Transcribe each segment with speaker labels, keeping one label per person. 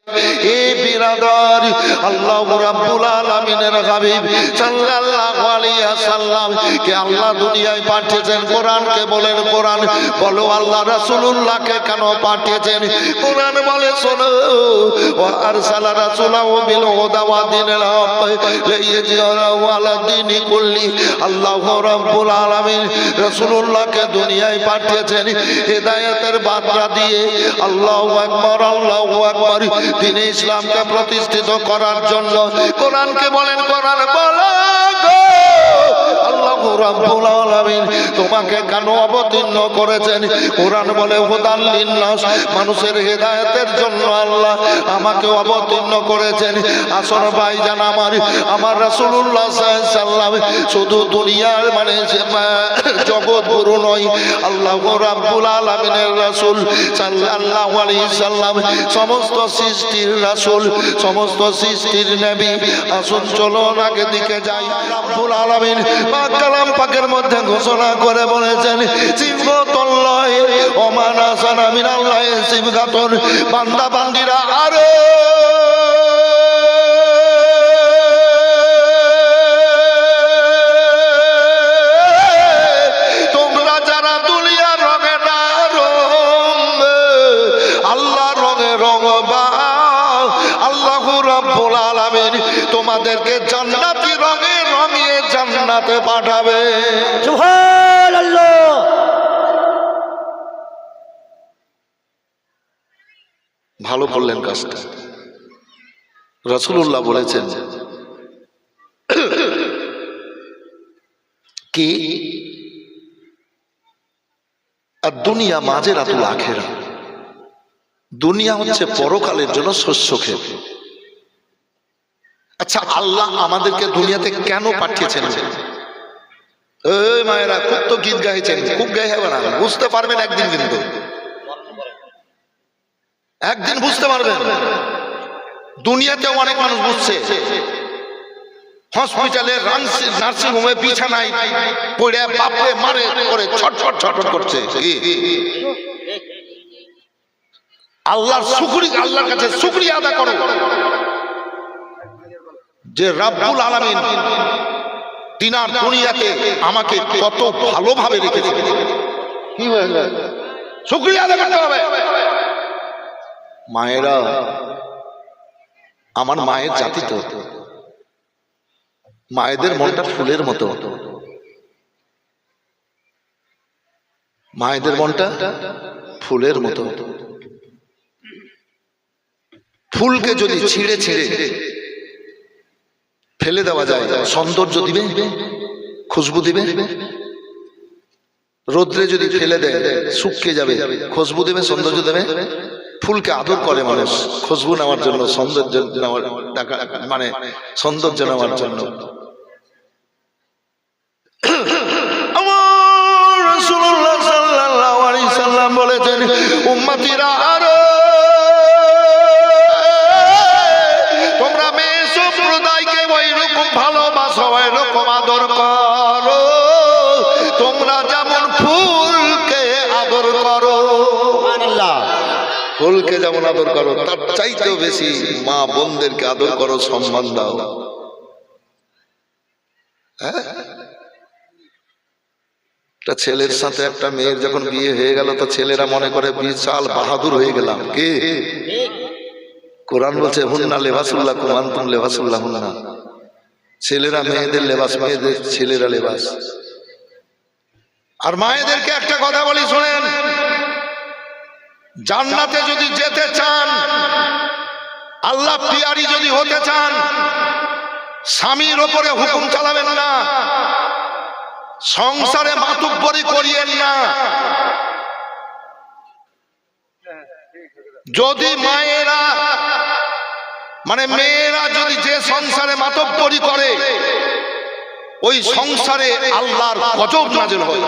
Speaker 1: এই বিরাদর আল্লাহ রাব্বুল আলামিনের হাবিব সাল্লাল্লাহু আলাইহি ওয়াসাল্লাম কে আল্লাহ দুনিয়ায় পাঠিয়েছেন। কোরআনকে বলেন, কোরআন বলো আল্লাহ রাসূলুল্লাহকে কেন পাঠিয়েছেন? কোরআন বলে শোনো, ওয়া আরসালা রাসূলাহু বিল হুদা ওয়া দীনিল হক লিইয়ুযহিরাহু আলা দীনি কুল্লি। আল্লাহ রাব্বুল আলামিন রাসূলুল্লাহকে দুনিয়ায় পাঠিয়েছেন হিদায়াতের বার্তা দিয়ে। আল্লাহু আকবার, আল্লাহু আকবার, দ্বীনে ইসলামকে প্রতিষ্ঠিত করার জন্য। কোরআনকে বলেন, কোরআন বলো আল্লাহ রাব্বুল আলামিন তোমাকে কেন অবতীর্ণ করেছেন? কোরআন বলে হুদাল লিন্নাস, মানুষের হেদায়েতের জন্য আল্লাহ আমাকে অবতীর্ণ করেছেন। আসর ভাইজান আমার রাসূলুল্লাহ সাল্লাল্লাহু আলাইহি ওয়াসাল্লাম শুধু দুনিয়ার মানে জগৎ গুরু নয়, আল্লাহ রাব্বুল আলামিনের রাসূল সাল্লাল্লাহু আলাইহি ওয়াসাল্লাম সমস্ত সৃষ্টির রাসূল, সমস্ত সৃষ্টির নবী। আসুন চলুন আগে দিকে যাই। রাব্বুল আলামিন পাক কালাম পাকের মধ্যে ঘোষণা করে বলেছেন, সিবগাতুল্লাহ ওয়া মা নাসানা মিনাল্লাহি সিবগাতুন। বান্দা বান্দিরা আরে তোমরা যারা দুনিয়ার রঙে না রঙ আল্লাহ রঙে রঙবা, আল্লাহ রাব্বুল আলামিন তোমাদেরকে জান্নাতি রঙে রঙিয়ে জান্নাতে পাঠাবে।
Speaker 2: সুবহানাল্লাহ।
Speaker 1: ভালো করলেন কাজটা। রাসূলুল্লাহ বলেছেন কি আর দুনিয়া মাজেরাতুল আখিরা, দুনিয়া হচ্ছে পরকালের জন্য শস্য ক্ষেত। আচ্ছা, আল্লাহ আমাদেরকে দুনিয়াতে কেন পাঠিয়েছেন? এই মায়েরা খুব তো গীত গাইছেন, খুব গাই হবে না, বুঝতে পারবেন একদিন, কিন্তু একদিন বুঝতে পারবেন। দুনিয়াতেও অনেক মানুষ বুঝছে, হসপিটালে নার্সিং হোমে বিছানায় পড়ে বাপরে মারে করে ছটফট ছটফট করছে। আল্লাহর শুকরিয়া, আল্লাহর কাছে শুকরিয়া আদা করো যে রাব্বুল আলামিন তিনার দুনিয়াতে আমাকে কত ভালোভাবে রেখেছে। কি হয়েছে? শুকরিয়া আদা করতে হবে। মায়েরা, আমার মায়ের জাতি তো, মায়েদের মনটা ফুলের মতো, মায়েদের মনটা ফুলের মতো। ফুলকে যদি ছিঁড়ে ছিঁড়ে ফেলে দেওয়া যায়, সৌন্দর্য দিবে, খুশবু দিবে। রোদ্রে যদি ফেলে দেয় শুকিয়ে যাবে, খুশবু দেবে, সৌন্দর্য দেবে। ফুলকে আদর করে মানুষ খুশবু নেওয়ার জন্য, সৌন্দর্য নেওয়ার মানে সৌন্দর্য নেওয়ার জন্য। আমার রাসূলুল্লাহ সাল্লাল্লাহু আলাইহি সাল্লাম বলেছেন, উম্মতিরা আরো তোমরা মেয়ে সম্প্রদায়কে ওই রকম ভালোবাসো, ওই রকম আদর করো তোমরা যেমন ফুলকে আদর করো। সুবহানাল্লাহ। ফুলকে যেমন আদর করো তার চাইতেও বেশি মা বোনদেরকে আদর করো, সম্মান দাও। হ্যাঁ, একটা ছেলের সাথে একটা মেয়ের যখন বিয়ে হয়ে গেল তো ছেলেরা মনে করে বিশাল বাহাদুর হয়ে গেলাম। কে? কোরআন বলছে হুন্না লেবাসুল্লাহ কুম আনতুম লেবাসুল্লাহ হুন্না। ছেলেরা মেয়েদের লেবাস, মেয়েদের ছেলেরা লেবাস। আর মায়েদেরকে একটা কথা বলি শুনেন, জান্নাতে যদি যেতে চান, আল্লাহ পিয়ারি যদি হতে চান, স্বামীর ওপরে হুকুম চালাবেন না, সংসারে মাতুব্বরি করিয়েন না। যদি মায়েরা মানে মেয়েরা যদি যে সংসারে মাতব্বরি করে, ওই সংসারে আল্লাহর গজব নাযিল হয়,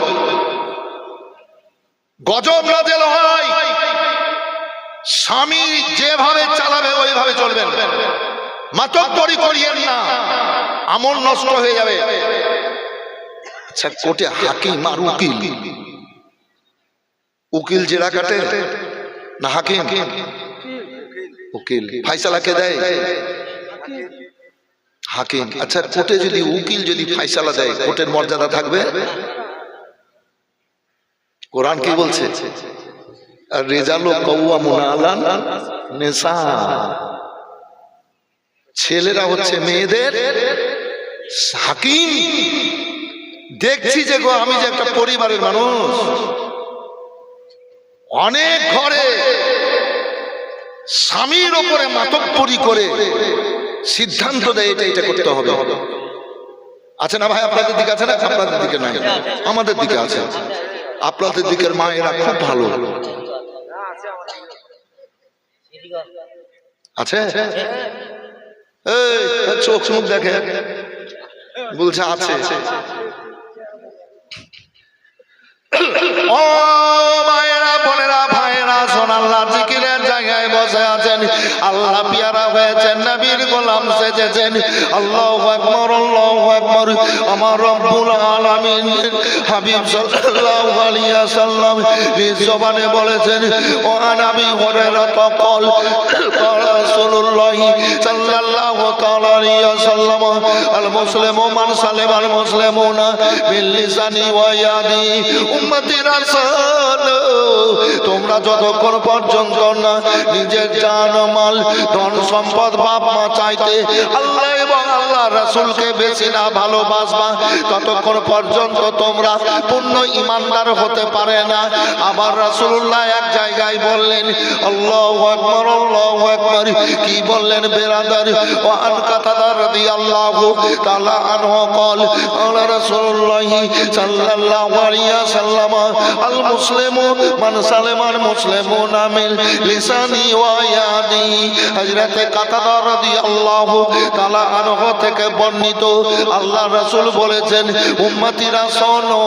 Speaker 1: গজব নাযিল হয়। স্বামী যেভাবে চালাবে ওইভাবে চলবেন, মাতব্বরি করিয়েন না, আমল নষ্ট হয়ে যাবে। আচ্ছা, কোর্টে হাকিম আর উকিল, উকিল জেরা কাটে না হাকিম? উকিল। ফাইসালা কে দেয়? হাকিম। আচ্ছা, কোর্টে যদি উকিল যদি ফাইসালা দেয়, কোর্টের মর্যাদা থাকবে? কোরআন কি বলছে? আর রেজালু কাওয়ামুনা আলান নিসা, ছেলেরা হচ্ছে মেয়েদের হাকিম। দেখছি যে গো, আমি যে একটা পরিবারের মানুষ, অনেক ঘরে স্বামীর ওপরে মাতব্বরি করে সিদ্ধান্ত দেয় এটা এটা করতে হবে। আছে না ভাই? আপনাদের দিকে আছে না? আপনাদের দিকে নাই, আমাদের দিকে আছে। আপনাদের দিকের মায়েরা খুব ভালো আছে। এই চোখ মুখ দেখে বলছে আছে। ও মায়েরা, বোনেরা, ভাইয়েরা, শোন, আল্লাহ জিকিরের জায়গায় বসে আছেন, আল্লাহ পিয়ারা হয়েছেন, নবীর গোলাম সেজেছেন। আল্লাহু আকবার, আল্লাহু আকবার। আমার রব্বুল আলামিন হাবিব সাল্লাল্লাহু আলাইহি ওয়াসাল্লাম নিজ জবানে বলেছেন, ও নবী হরায়রা তকল রাসূলুল্লাহ সাল্লাল্লাহু তাআলা আলাইহি ওয়াসাল্লাম, আল মুসলিমু মান সালিমা আল মুসলিমুনা মিন লিসানি ওয়া ইয়াদি। উম্মতি রাসূল, তোমরা যতক্ষণ পর্যন্ত না নিজের জান মাল ধন সম্পদ বাপ মা চাইতে আল্লাহ এবং আল্লাহ রাসূলকে বেশি না ভালোবাসবা, ততক্ষণ পর্যন্ত তোমরা পূর্ণ ঈমানদার হতে পারে না। আবার রাসূলুল্লাহ এক জায়গায় বললেন, আল্লাহু আকবার, আল্লাহু আকবার। কি বললেন বেরাদার? ওয়া আন কাতাদা রাদিয়াল্লাহু তাআলা আনহু قال قال رسول الله صلى الله عليه وسلم المسلم من سلم المسلمون من লিসানি ওয়া ইয়াদি। হযরত কাতাদা রাদিয়াল্লাহু তাআলা আনহু থেকে বর্ণিত, আল্লাহ রাসূল বলেছেন, উম্মতিরা শোনো,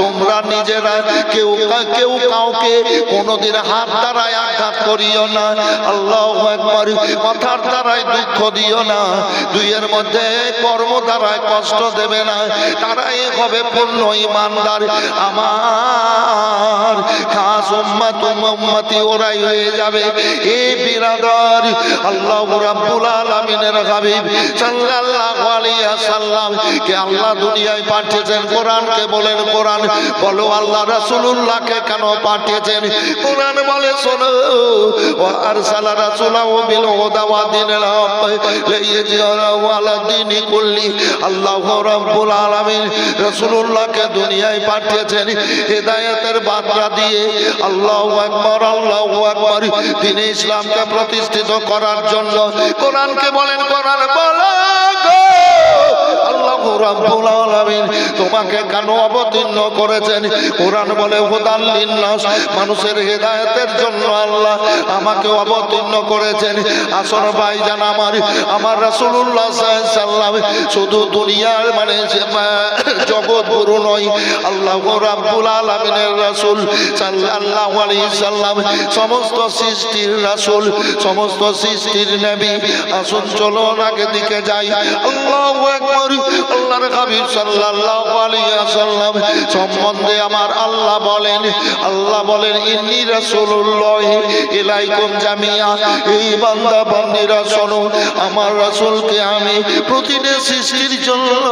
Speaker 1: তোমরা নিজেরা কেউ কাউকে কোনোদিন হাত দ্বারায় আঘাত করিও না, আল্লাহু আকবার, কথার দ্বারায় দুঃখ দিও না, দুইয়ের মধ্যে কর্ম দ্বারায় কষ্ট দেবে না, তারাই হবে পূর্ণ ঈমানদার। আমার খাস উম্মতি ওরাই হয়ে যাবে। এই বিরাদর, আল্লাহ রাব্বুল আলামিনের হাবিব সাল্লাল্লাহু আলাইহি ওয়াসাল্লাম কে আল্লাহ দুনিয়ায় পাঠিয়েছেন। কোরআনকে বলেন, কোরআন বলো আল্লাহ রাসূলুল্লাহকে কেন পাঠিয়েছেন? কোরআন বলে, শোনো, ওয়া আরসালা রাসূলাহু বিল হুদা ওয়া দীনিল হক লিইয়ুযহিরাহু আলা দীনি কুল্লি। আল্লাহ রাব্বুল আলামিন রাসূলুল্লাহকে দুনিয়ায় পাঠিয়েছেন হিদায়াতের বার্তা দিয়ে। আল্লাহু আকবার, আল্লাহু আকবার। দ্বীনে ইসলামকে প্রতিষ্ঠিত করার জন্য কোরআনকে বলেন, কোরআন বলো গো, আল্লাহ রাব্বুল আলামিন তোমাকে কেন অবতীর্ণ করেছেন? কোরআন বলে, হুদাল লিন্নাস, মানুষের হেদায়েতের জন্য আল্লাহ আমাকে অবতীর্ণ করেছেন। আসর ভাইজান, আমার রাসূলুল্লাহ সাল্লাল্লাহু আলাইহি ওয়াসাল্লাম শুধু দুনিয়ার মানে জগৎ গুরু নয়, আল্লাহ রাব্বুল আলামিনের রাসূল সাল্লাল্লাহু আলাইহি ওয়াসাল্লাম সমস্ত সৃষ্টির রাসূল, সমস্ত সৃষ্টির নবী। আসুন চলুন আগে দিকে যাই। আল্লাহু আকবার। আল্লাহর হাবিব সাল্লাল্লাহু আলাইহি ওয়াসাল্লাম সম্বন্ধে আমার আল্লাহ বলেন, ইন্নী রাসূলুল্লাহ ইলাইকুম জামিয়া। এই বান্দা বান্দীরা শোনো, আমার রাসূলকে আমি প্রতিদিন সৃষ্টির জন্য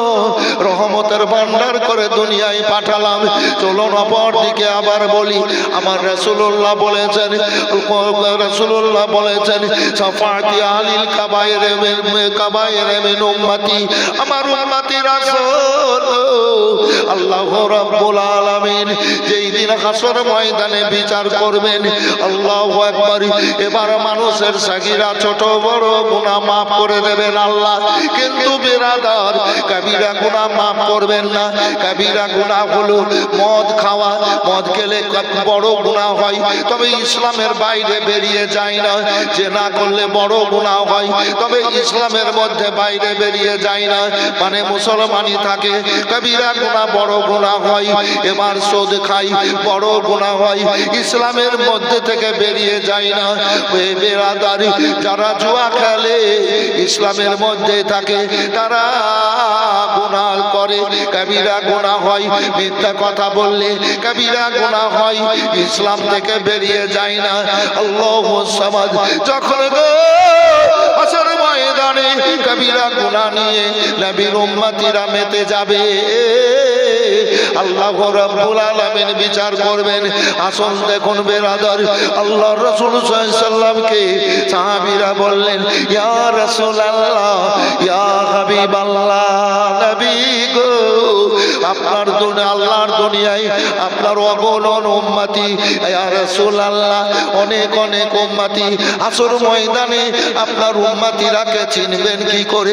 Speaker 1: রহমতের ভান্ডার করে দুনিয়ায় পাঠালাম। চলুন অপর দিকে আবার বলি, আমার রাসূলুল্লাহ বলেছেন সাফাতি আলিল কাবায়ের মিন উম্মতি। আমার উম্মতি রাসূল আল্লাহ রাব্বুল আলামিন যেই দিন হাসর ময়দানে বিচার করবেন, আল্লাহু আকবার, এবার মানুষের সাগীরা ছোট বড় গুনাহ মাফ করে দেবেন আল্লাহ, কিন্তু বিরাদার কবিরা গুনাহ মাফ করবেন না। কবিরা গুনাহ হলো মদ খাওয়া, মদ খেলে বড় গুনাহ হয়, তবে ইসলামের বাইরে বেরিয়ে যায় না। জিনা করলে বড় গুনাহ হয়, তবে ইসলামের মধ্যে বাইরে বেরিয়ে যায় না, মানে মুসলমানই থাকে। কবিরা গুনাহ বড় গুনাহ হয়। এবার সুদ খাই, বড় গুনাহ হয়, ইসলামের মধ্যে থেকে বেরিয়ে যায় না। ওই বেরাদারি, যারা জুয়া খেলে ইসলামের মধ্যে থাকে তারা গুনাহ করে, কবিরা গুনাহ হয়। মিথ্যা কথা বললে কবিরা গুনাহ হয়, ইসলাম থেকে বেরিয়ে যায় না। আল্লাহু সামাদ। যখন গো হাসর ময়দানে কবিরা গুনাহ নিয়ে নবীর উম্মতিরা মেতে যাবে, আল্লাহ রাব্বুল আলামিন বিচার করবেন। আসুন দেখুন বেরাদর, আল্লাহর রাসূল সাল্লাল্লাহু আলাইহি সাল্লামকে সাহাবীরা বললেন, ইয়া রাসূলুল্লাহ, ইয়া হাবিবাল্লাহ, নবী গো, আপনার দুনিয়া আল্লাহর দুনিয়ায় আপনার অগণন উম্মতি, ইয়া রাসূলুল্লাহ, অনেক অনেক উম্মতি। আসর ময়দানে আপনার উম্মতিরাকে চিনবেন কি করে,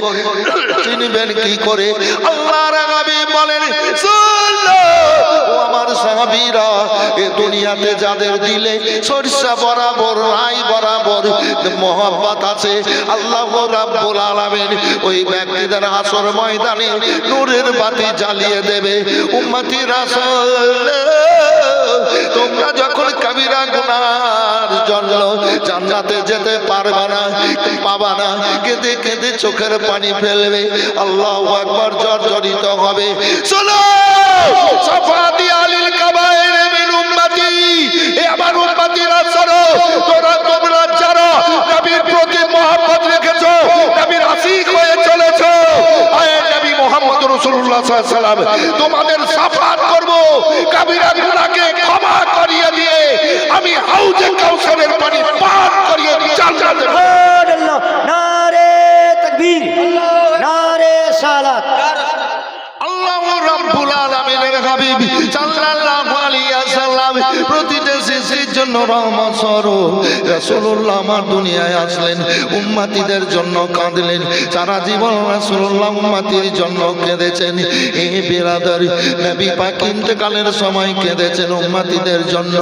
Speaker 1: চিনবেন কি করে? আল্লাহর হাবিব বলেন, ও আমার সাহাবীরা, এ দুনিয়াতে যাদের দিলে সরিষা বরাবর রাই বরাবর মোহাব্বত আছে, আল্লাহ রাব্বুল আলামিন ওই ব্যক্তিদের হাসর ময়দানে নূরের বাতি জ্বালিয়ে দেবে। উম্মতি রাসূল, তোমরা যখন কবিরা গুনার জন্য জান্নাতে যেতে পারবে না, পাবা না, কেঁদে কেঁদে চোখের পানি ফেলবে, আল্লাহু আকবার, জর্জরিত হবে। চলো সাফাতি আলিল কাবায়ের মিন উম্মতি, এ আমার উম্মতিরা শোনো, তোমরা যারা নবীর প্রতি মহব্বত রেখেছো, নবীর আশিক হয়ে চলেছো, আয় নবী মুহাম্মদ রাসূলুল্লাহ সাল্লাল্লাহু আলাইহি ওয়াসাল্লাম তোমাদের শাফাআত করব, কবিরা গুনাহকে ক্ষমা করিয়ে দিয়ে আমি হাউজে কাউসারের পানি পান করিয়ে জান্নাতে।
Speaker 2: সুবহানাল্লাহ, নারে তাকবীর, নারে সালাত।
Speaker 1: আল্লাহ রাব্বুল আলামিনের হাবিব সাল্লাল্লাহু আলাইহি ওয়াসাল্লাম প্রতিটা শিশুর জন্য রহমত স্বরূপ রাসূলুল্লাহ আমার দুনিয়ায় আসলেন, উম্মতিদের জন্য কাঁদলেন, সারা জীবন রাসূলুল্লাহ উম্মতির জন্য কেঁদেছেন। এই বিরাদর, নবী পাক ইন্তেকালের সময় কেঁদেছেন উম্মতিদের জন্য।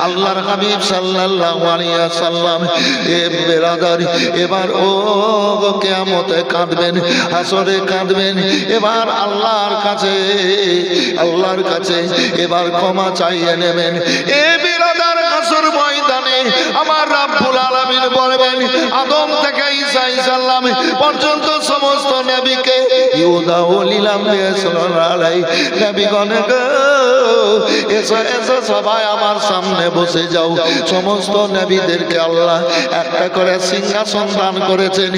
Speaker 1: আল্লাহর হাবিব সাল্লাল্লাহু আলাইহি ওয়াসাল্লাম এ বিরাদর এবার ও কিয়ামতে কাঁদবেন, হাসরে কাঁদবেন। এবার আল্লাহর কাছে এবার ক্ষমা চাইয়ে নেবেন। এ বিরাদার হাসর ময়দানে আমার রাব্বুল আলামিন বলবেন, আদম থেকে ঈসা আলাইহিস সালাম পর্যন্ত সমস্ত নবীকে ইউদাউ লিলাম সাল্লাল্লাহু আলাইহি নবীগণ গো, এসো এসো সবাই আমার সামনে বসে যাও। সমস্ত নবীদেরকে আল্লাহ একটা করে সিংহাসন দান করেছেন।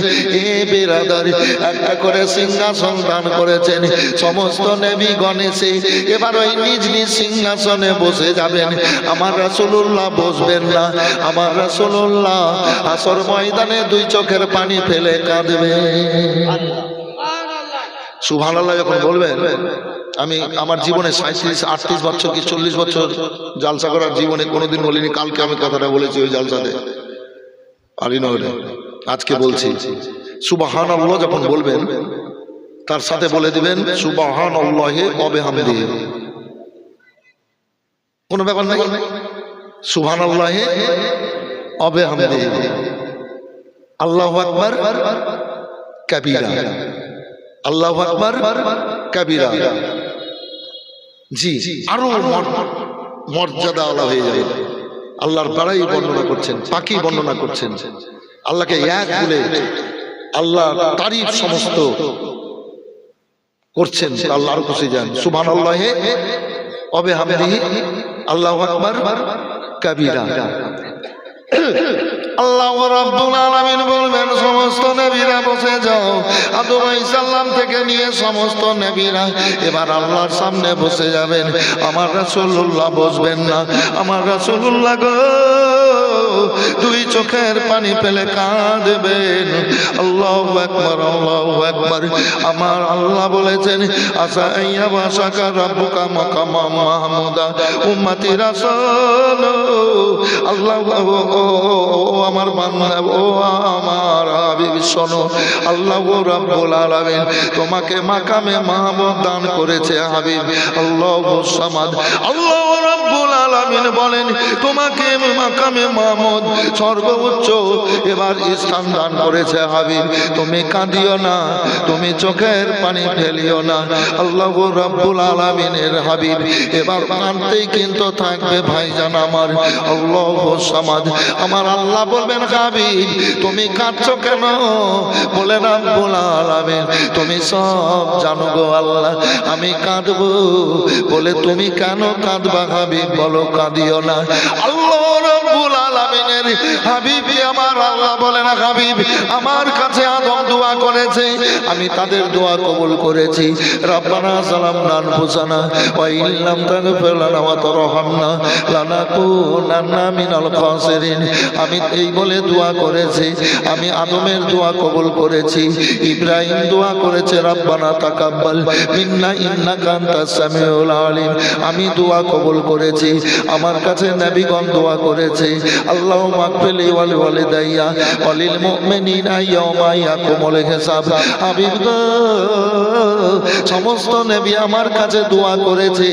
Speaker 1: এ বিরাদার, একটা করে সিংহাসন দান করেছেন। সমস্ত নবীগণ এসে এবার ওই নিজ নিজ সিংহাসনে বসে যাবেন। আমার রাসূলুল্লাহ বসবেন না। আমার রাসূলুল্লাহ হাসর ময়দানে দুই চোখের পানি ফেলে কাঁদবেন। সুবহানাল্লাহ যখন বলবেন, আমি আমার জীবনে 37-38 বছর কি 40 বছর জালসা করার জীবনে কোনোদিন বলিনি। কালকে আমি কথাটা বলেছি ওই জালসাতে, আলিনগরে। আজকে বলছি, সুবহানাল্লাহ যখন বলবেন তার সাথে বলে দিবেন সুবহানাল্লাহি ওয়া বিহামদিহি। কোনো ব্যাপার নাই, সুবহানাল্লাহি ওয়া বিহামদিহি, আল্লাহু আকবার কাবীরা, আল্লাহু আকবার কাবীরা। জি, আরো মর্যাদা আলা হয়ে যাবে। আল্লাহর বড়াই বর্ণনা করছেন, পাকি বর্ণনা করছেন, আল্লাহকে এক বলে আল্লাহ তারিফ সমস্ত করছেন। আল্লাহ আরো খুশি যান। সুবহানাল্লাহি ওয়া বিহামদিহি, আল্লাহু আকবার কাবীরা। আল্লাহ রাব্বুল আলামিন বলবেন, সমস্ত নবীরা বসে যাও। আদম আলাইহিস সালাম থেকে নিয়ে সমস্ত নবীরা এবার আল্লাহর সামনে বসে যাবেন। আমার রাসূলুল্লাহ বসবেন না। আমার রাসূলুল্লাহ গো দুই চোখের পানি ফেলে কাঁদবেন। আল্লাহু আকবার, আল্লাহু আকবার। আমার আল্লাহ বলেছেন, আসা আইয়া বাসাকা রাব্বুকা মাকামাম মাহমুদা। উম্মতি রাসূল, আল্লাহ ও আমার বান্দা, ও আমার হাবিব শোনো, আল্লাহ রাব্বুল আলামিন তোমাকে মাকামে মাহমুদ দান করেছে হাবিব। আল্লাহু সামাদ, আল্লাহ রাব্বুল আলামিন আলামিন বলেন তোমাকে মাকামে মাহমুদ সর্বোচ্চ এবার স্থান দান করেছে হাবিব, তুমি কাঁদিও না, তুমি চোখের পানি ফেলিও না। আল্লাহ রাব্বুল আলামিনের হাবিব এবার কাঁদতেই কিন্তু থাকবে ভাইজান আমার। আল্লাহু সামাদ, আমার আল্লাহ বলবেন হাবিব তুমি কাঁদছো কেন? বলে রাব্বুল আলামিন তুমি সব জানো গো আল্লাহ, আমি কাঁদবো। বলে তুমি কেন কাঁদবা হাবিব? বলো কাঁদিও না। আল্লাহ রাব্বুল আলামিনের হাবিব আমার আল্লাহ বলেন হাবিব আমার কাছে আদম দোয়া করেছে, আমি তাদের দোয়া কবুল করেছি। রব্বানা যালামনা আনফুসানা ওয়া ইল্লাম তাগফির লানা ওয়া তারহামনা লানাকুনান্না মিনাল খাসিরিন। আমি এই বলে দোয়া করেছি, আমি আদমের দোয়া কবুল করেছি, ইব্রাহিম দোয়া করেছে রব্বানা তাকাব্বাল মিন্না ইন্নাকা আনতাস সামিউল আলিম, আমি দোয়া কবুল করেছি। আমার কাছে নবীগণ দোয়া করেছে আল্লাহুম্মা আগফিরলি ওয়া লিওয়ালিদাইয়া ওয়া লিল মুমিনিনা ইয়াওমা ইয়াকুমুল হিসাব। হাবিব গো সমস্ত নবী আমার কাছে দোয়া করেছে,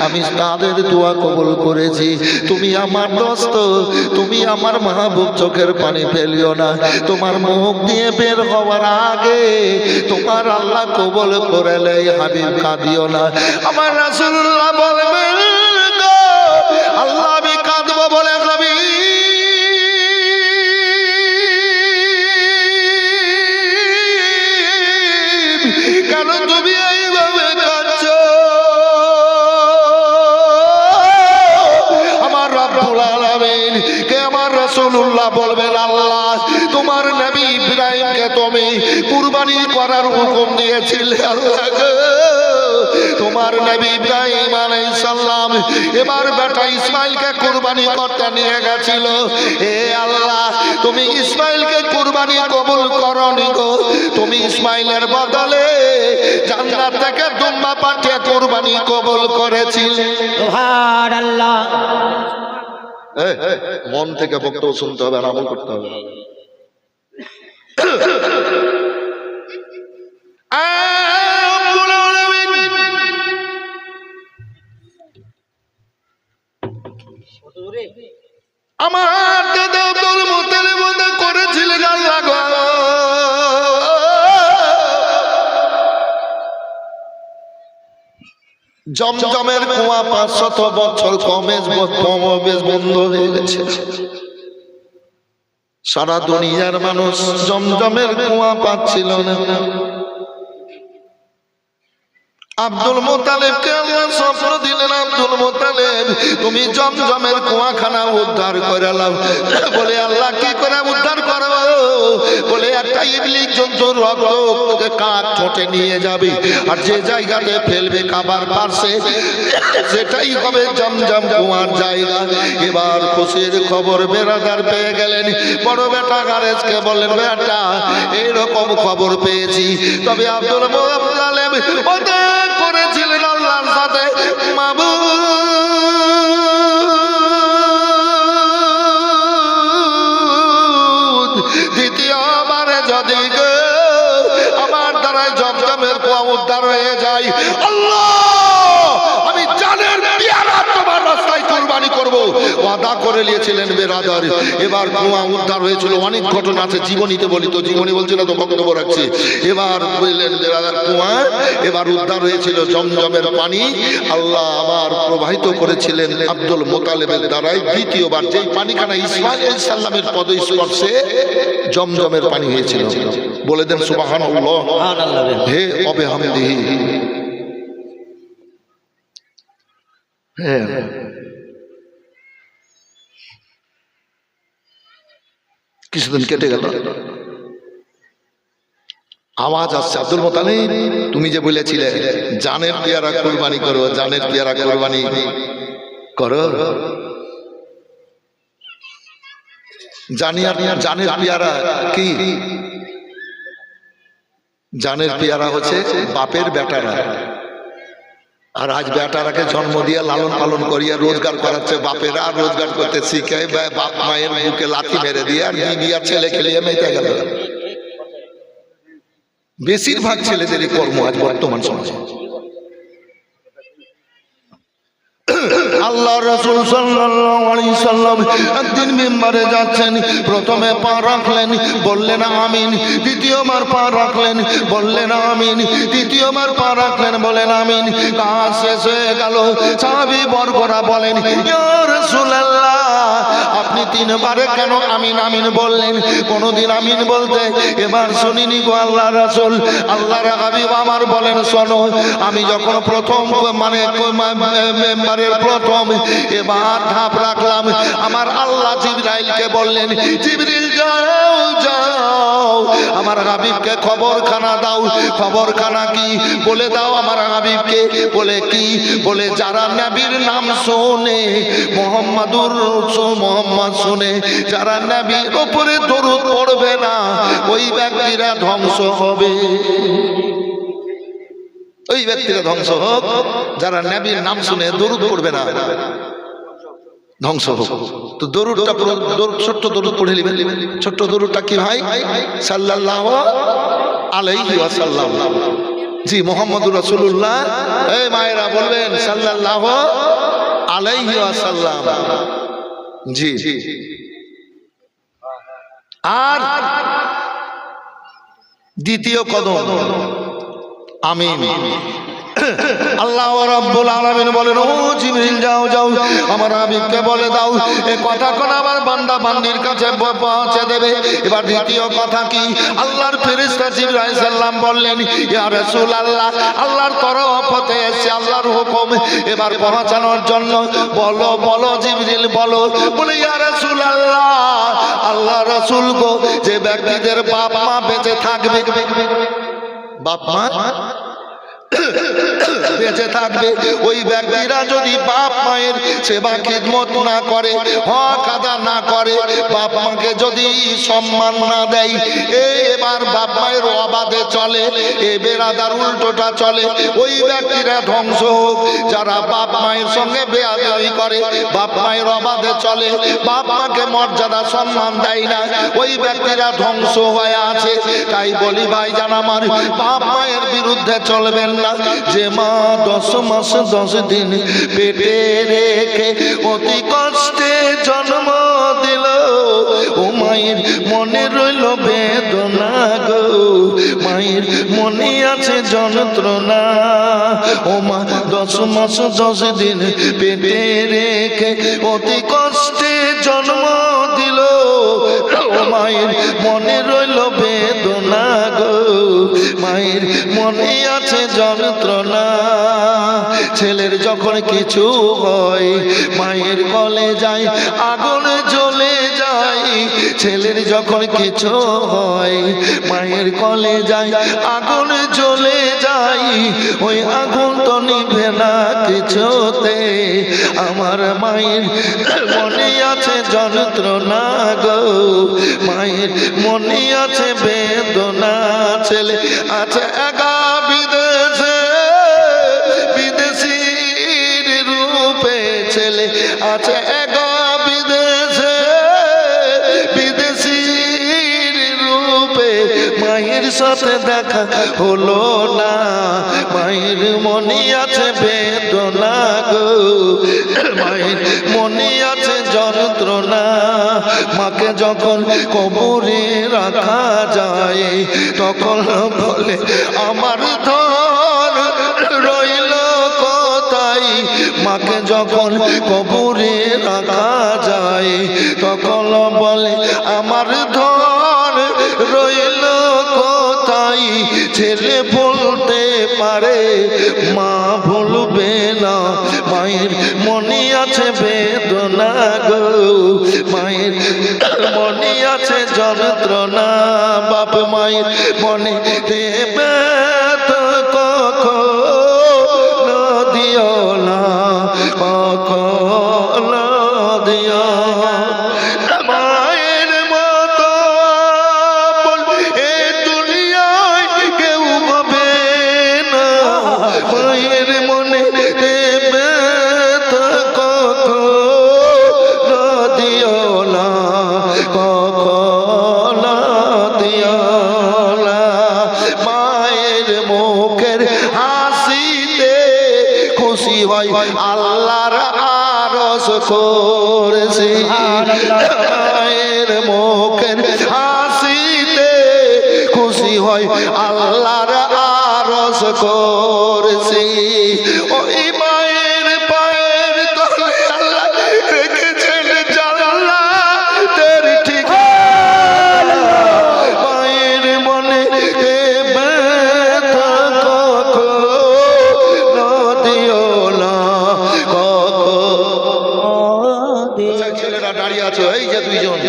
Speaker 1: আমি তাদের দোয়া কবুল করেছি। তুমি আমার দোস্ত, তুমি আমার মাহবুব, চোখের পানি ফেলিও না। তোমার মুখ দিয়ে বের হওয়ার আগে তোমার আল্লাহ কবুল করে নেয় হাবিব কাঁদিও না। আমার রাসূলুল্লাহ বলবেন গো আল্লাহ আমি কাঁদবো বলে হাবিব কেন তুমি এইভাবে কাঁদছো? আমার রাব্বুল আলামিন কে আমার রাসূলুল্লাহ বলবেন আল্লাহ তোমার নবী ইব্রাহিমকে তুমি কুরবানি করার হুকুম দিয়েছিলে আল্লাহ গো, তোমার নবী ইব্রাহিম আলাইহিস সালাম এবার বেটা ইসমাইলকে কুরবানি করতে নিয়ে গেছিল। হে আল্লাহ তুমি ইসমাইলকে কুরবানি কবুল করনি গো, তুমি ইসমাইলের বদলে জান্নাত থেকে দুম্বা পাঠিয়ে কুরবানি কবুল করেছিলে।
Speaker 2: সুবহানাল্লাহ।
Speaker 1: মন থেকে বক্তব্য শুনতে হবে আর আমল করতে হবে। আমার দাদা আব্দুল মুত্তালিব করেছিলেন আল্লাহ গো জমজমের কুয়া 500 বছর কমেজ বন্ধ হয়ে গেছে। সারা দুনিয়ার মানুষ জমজমের কুয়া পাচ্ছিল না। আব্দুল মুত্তালিবকে আল্লাহ স্বপ্ন দিলেন, আব্দুল মুত্তালিব তুমি জমজমের কুয়াখানা উদ্ধার করে নাও। বলে আল্লাহ কি করে উদ্ধার করব? বলে একটা ইবলিস জন্তুর রক্ত কাক ঠোঁটে নিয়ে যাবে আর যে জায়গাতে ফেলবে কাবার পাশে সেটাই হবে জমজম কুয়ার জায়গা। এবার খুশির খবর বেরাদার পেয়ে গেলেন। বড় বেটা গারেজকে বললেন বেটা এইরকম খবর পেয়েছি। তবে আব্দুল মুত্তালিব ওদের করেছিলেন আল্লাহর সাথে মাবুদ দ্বিতীয়বারে যদি গো আমার দ্বারা জমজমের কুয়া উদ্ধার হয়ে যায়, আল্লাহ আমি জানের পেয়ারা তোমার রাস্তায় কুরবানি করব ওয়াদা করে নিয়েছিলেন বেরাদার। এবার কুয়া উদ্ধার হয়েছিল। অনেক ঘটনা আছে, জীবনীতে বলি তো, জীবনী বলছি না তো বক্তব্য রাখছি। এবার বললেন বেরাদার কুয়া এবার উদ্ধার হয়েছিল, জমজমের পানি আল্লাহ আবার প্রবাহিত করেছিলেন আব্দুল মুত্তালিবের দ্বারাই। দ্বিতীয়বার যেই পানিখানা ইসমাইল আলাইহিস সালামের পদস্পর্শে জমজমের পানি হয়েছিল। বলে দেন সুবহানাল্লাহ। হে অবে হামদিহি। হ্যাঁ কিছুদিন কেটে গেল, আওয়াজ আসছে আব্দুল মুত্তালিব তুমি যে বলেছিলে জানের পেয়ারা কুরবানি করো, জানের পেয়ারা কুরবানি করো। জানের পেয়ারা কি? জানের পেয়ারা হচ্ছে বাপের বেটারা। আর আজ বেটারাকে জন্ম দিয়ে লালন পালন করিয়া রোজগার করাচ্ছে বাপেরা, আর রোজগার করতে শিখে বাপ মায়ের বুকে লাথি মেরে দিয়ে আর বিবি আর ছেলে খেলিয়ে মেতে গেল। বেশিরভাগ ছেলেদেরই কর্ম আজ বর্তমান সমাজে। আল্লাহ রাসূল সাল্লাল্লাহু আলাইহি সাল্লাম একদিন মিম্বরে যাচ্ছেন, প্রথমে পা রাখলেন, বললেন আমিন, দ্বিতীয়বার পা রাখলেন, বললেন আমিন, তৃতীয়বার পা রাখলেন, বলেন আমিন। কাজ শেষ হয়ে গেল, সাহাবী বর্গরা বলেন ইয়া রাসূলুল্লাহ, আপনি তিনবারে কেন আমিন আমিন বললেন? কোনদিন আমিন বলতে এবার শুনিনি গো আল্লাহ রাসূল। আল্লাহর হাবিব আমার বলেন শোনো, আমি যখন প্রথম মানে মেম্বারের প্রথম এবার ধাপ রাখলাম, আমার আল্লাহ জিবরাইলকে বললেন জিবরিল যাও যাও আমার হাবিবকে খবরখানা দাও। খবরখানা কি? বলে দাও আমার হাবিবকে। বলে কি? বলে যারা নবীর নাম শোনে, মুহাম্মাদুর রাসূল মুহাম্মদ শুনে, যারা নবীর উপরে দরুদ পড়বে না, ওই ব্যক্তিরা ধ্বংস হবে। ওই ব্যক্তিরা ধ্বংস হোক, যারা নবীর নাম শুনে দরুদ পড়বে না, ধ্বংস হোক। তো দরুদটা ছোট্ট দরুদ পড়ে নেবেন। ছোট্ট দরুদটা কি ভাই? সাল্লাল্লাহু আলাইহি ওয়াসাল্লাম। জি, মুহাম্মদুর রাসূলুল্লাহ। এই মায়েরা বলবেন সাল্লাল্লাহু আলাইহি ওয়াসাল্লাম। জি। আর দ্বিতীয় কদম আমিন। আল্লাহ রাব্বুল আলামিন বলেন ও জিবরিল যাও যাও আমার হাবিবকে বলে দাও, এই কথা কোন আমার বান্দা বান্দির কাছে পৌঁছে দেবে। এবার দ্বিতীয় কথা কি? আল্লাহর ফেরেশতা জিবরাইল সাল্লাম বললেন ইয়া রাসূলুল্লাহ, আল্লাহর তরফ হতে এসেছে আল্লাহর হুকুম, এবার পৌঁছানোর জন্য বলো বলো জিবরিল বলো। বলে ইয়া রাসূলুল্লাহ, আল্লাহ রাসূল গো, যে ব্যক্তিদের বাপ মা বেঁচে থাকবে, বাপ মা বেঁচে থাকবে, ওই ব্যক্তিরা যদি বাপ মায়ের সেবা খিদমত না করে, হক আদা না করে, বাপ মাকে যদি সম্মান না দেয়, এবার বাপ মায়ের অবাধে চলে, এ বেরাদার উল্টোটা চলে, ওই ব্যক্তিরা ধ্বংস হোক। যারা বাপ মায়ের সঙ্গে বেয়াদবি করে, বাপ মায়ের অবাধে চলে, বাপ মাকে মর্যাদা সম্মান দেয় না, ওই ব্যক্তিরা ধ্বংস হয়ে আছে। তাই বলি ভাই জান আমার, বাপ মায়ের বিরুদ্ধে চলবেন না। যে মা 10 মাস 10 দিন পেটে রেখে অতি কষ্টে জন্ম দিল, ও মায়ের মনে রইল বেদনা গো, মায়ের মনে আছে যন্ত্রণা। ও মা 10 মাস 10 দিন পেটে রেখে অতি কষ্টে জন্ম দিল, ও মায়ের মনে রইল বেদনা গো, মায়ের মনে আছে যন্ত্রণা। ছেলের যখন কিছু হয়, মায়ের কোলে যায় আগুন জ্বলে যায়। ছেলের যখন কিছু হয়, মায়ের কোলে যায় আগুন জ্বলে যায়, ওই আগুন তো নিভে না কিছুতে। আমার মায়ের মনে আছে যন্ত্রণা গো, মায়ের মনে আছে বেদনা। ছেলে আছে একা বিদেশে, বিদেশির রূপে, ছেলে আছে একা বিদেশে, বিদেশির রূপে, মায়ের সাথে দেখা হলো না, মায়ের মনে আছে বেদনা গো, মায়ের মনে আছে যন্ত্রণা। মাকে যখন কবরে রাখা যায়, তখন বলে আমার ধন রইল কোথায়। মাকে যখন কবরে রাখা যায়, তখন বলে আমার ধন রইল কোথায়। ছেলে বলতে পারে, মা ভুলবে না, মায়ের মনে আছে বেদনা গো, মায়ের মনে আছে যন্ত্রণা। বাপ মায়ের মনে দেবে তো কখনো দিও না, কখনো দিও। মায়ের মতো এ দুনিয়ায় কেউ হবে না, মায়ের মনে দেবে তো কখনো দিও না, কখনো দিও না। মায়ের করেছি মায়ের মুখের হাসিতে খুশি হয় আল্লাহর আরশ করেছি ওই মায়ের পায়ের তলে আল্লাহ রেখেছেন জান্নাতের ঠিকানা মায়ের মনে ব্যথা কখনো দিও না ছেলেরা দাঁড়িয়ে আছো এই যে দুইজন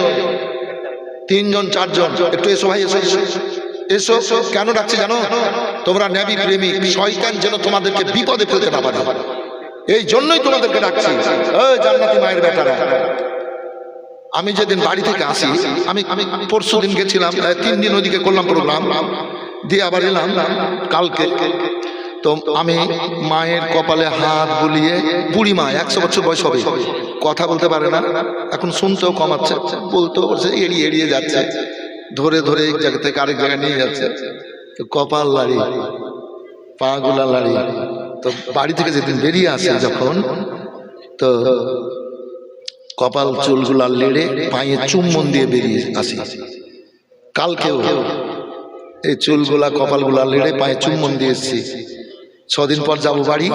Speaker 1: তিনজন চারজন একটু এসো ভাই এসো এসো এসো কেন ডাকছি জানো তোমরা নবী প্রেমিক শয়তান যেন তোমাদেরকে বিপদে ফেলতে না পারে এই জন্যই তোমাদেরকে ডাকছি ওই জান্নাতি মায়ের বেটারা আমি যেদিন বাড়ি থেকে আসি আমি পরশু দিন গেছিলাম 3 দিন ওইদিকে করলাম প্রোগ্রাম দিয়ে আবার এলাম কালকে তো আমি মায়ের কপালে হাত বুলিয়ে বুড়ি মা 100 বছর বয়স হবে কথা বলতে পারে না এখন শুনতেও কমাচ্ছে বলতেও বলছে এড়িয়ে এড়িয়ে যাচ্ছে ধরে ধরে এক জায়গা থেকে আরেক জায়গায় নিয়ে যাচ্ছে তো কপাল লাড়ি পা গুলা লাড়ি তো বাড়ি থেকে যেদিন বেরিয়ে আসে যখন তো কপাল চুলগুলা লেড়ে পায়ে চুম্বন দিয়ে বেরিয়ে আসি কালকেও এই চুলগুলা কপালগুলা লেড়ে পায়ে চুম্বন দিয়ে এসেছি 6 দিন পর যাব বাড়ি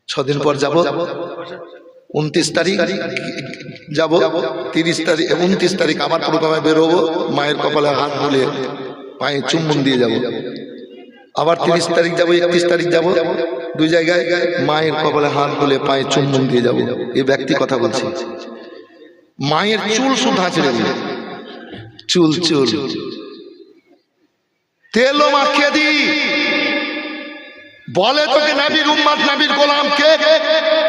Speaker 1: 6 দিন পর যাব 29 তারিখ যাব 30 তারিখ 29 তারিখ আবার প্রোগ্রামে বেরোবো মায়ের কপালে হাত বুলিয়ে পায়ে চুম্বন দিয়ে যাব আবার 30 তারিখ যাব 31 তারিখ যাব দুই জায়গায় মায়ের কপালে হাত বুলিয়ে পায়ে চুম্বন দিয়ে যাব এই ব্যক্তি কথা বলছি মায়ের চুল সুদ্ধা ছেড়ে দিল চুল চুল তেলও মাখিয়ে দি বলে তোকে নবীর উম্মত নবীর গোলাম কে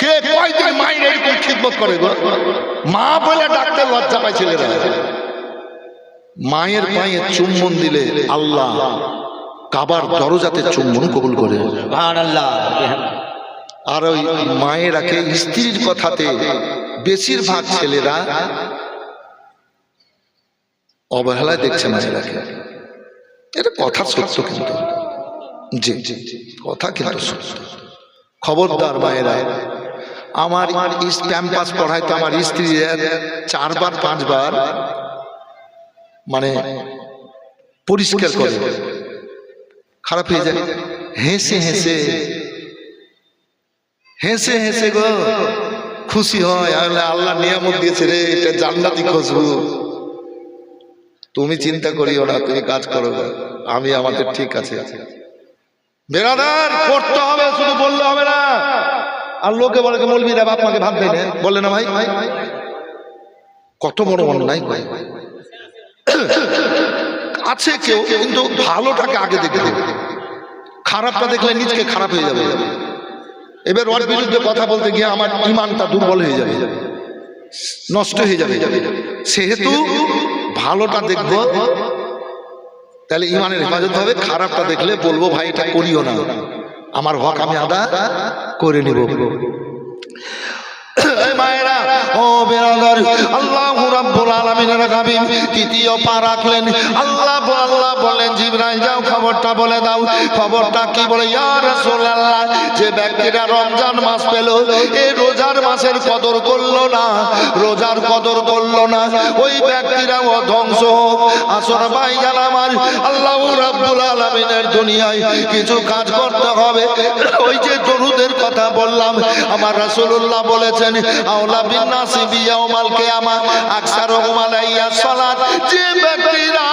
Speaker 1: কে কয়দিন মায়ের এরকম খিদমত করে গো মা বলে ডাকতে লজ্জা পায় ছেলেরা মায়ের পায়ে চুম্বন দিলে আল্লাহ কাবার দরজাতে চুম্বন কবুল করে
Speaker 2: সুবহানাল্লাহ
Speaker 1: আর ওই মায়েরাকে স্ত্রীর কথাতে বেশিরভাগ ছেলেরা অবহেলায় দেখছে মায়েরাকে এটা কথা সত্য কিন্তু জি কথা কিন্তু সত্য খবরদার মায়েরা আমার ক্যাম্পাস পড়াইতো আমার স্ত্রী 4 বার 5 বার মানে পরিষ্কার করে খারাপ হয়ে যায় হেসে হেসে হেসে হেসে গো খুশি হয় আল্লাহ নিয়ামত দিয়েছে রে এটা জান্নাতি খুশবু তুমি চিন্তা করিও না তুমি কাজ করো আমি আমাদের ঠিক আছে বেরাদার করতে হবে শুধু বললে হবে না আর লোকে বলে বলবি রে বাপ মাকে ভাত দেয় না বলে না ভাই কত বড় অন্যায় ভাই আছে কেউ কিন্তু ভালোটাকে আগে দেখে দেবে খারাপটা দেখলে নিজকে খারাপ হয়ে যাবে এবার ওর বিরুদ্ধে কথা বলতে গিয়ে আমার ঈমানটা দুর্বল হয়ে যাবে নষ্ট হয়ে যাবে সেহেতু ভালোটা দেখবো তাহলে ঈমানের হেফাজত হবে খারাপটা দেখলে বলবো ভাই এটা করিও না আমার হক আমি আদা করে নিব মায়েরা ও বেরাদার আল্লাহু রাব্বুল আলামিনের হাবিব তৃতীয় পা রাখলেন আল্লাহ বলেন জিবরাইল যাও খবরটা বলে দাও খবরটা কি বলে ইয়া রাসূলুল্লাহ যে ব্যক্তিরা রমজান মাস পেল এই রোজার মাসের কদর করলো না রোজার কদর করলো না ওই ব্যক্তিরা ও ধ্বংস হোক আসর ভাইজান আমার আল্লাহু রাব্বুল আলামিনের দুনিয়ায় কিছু কাজ করতে হবে ওই যে দরুদের কথা বললাম আমার রাসূলুল্লাহ বলেছেন আওলা বিন্নাসি বিয়াউমাল কিয়ামা আকসারুহুম আলাইয়া সালাত যে ব্যক্তিরা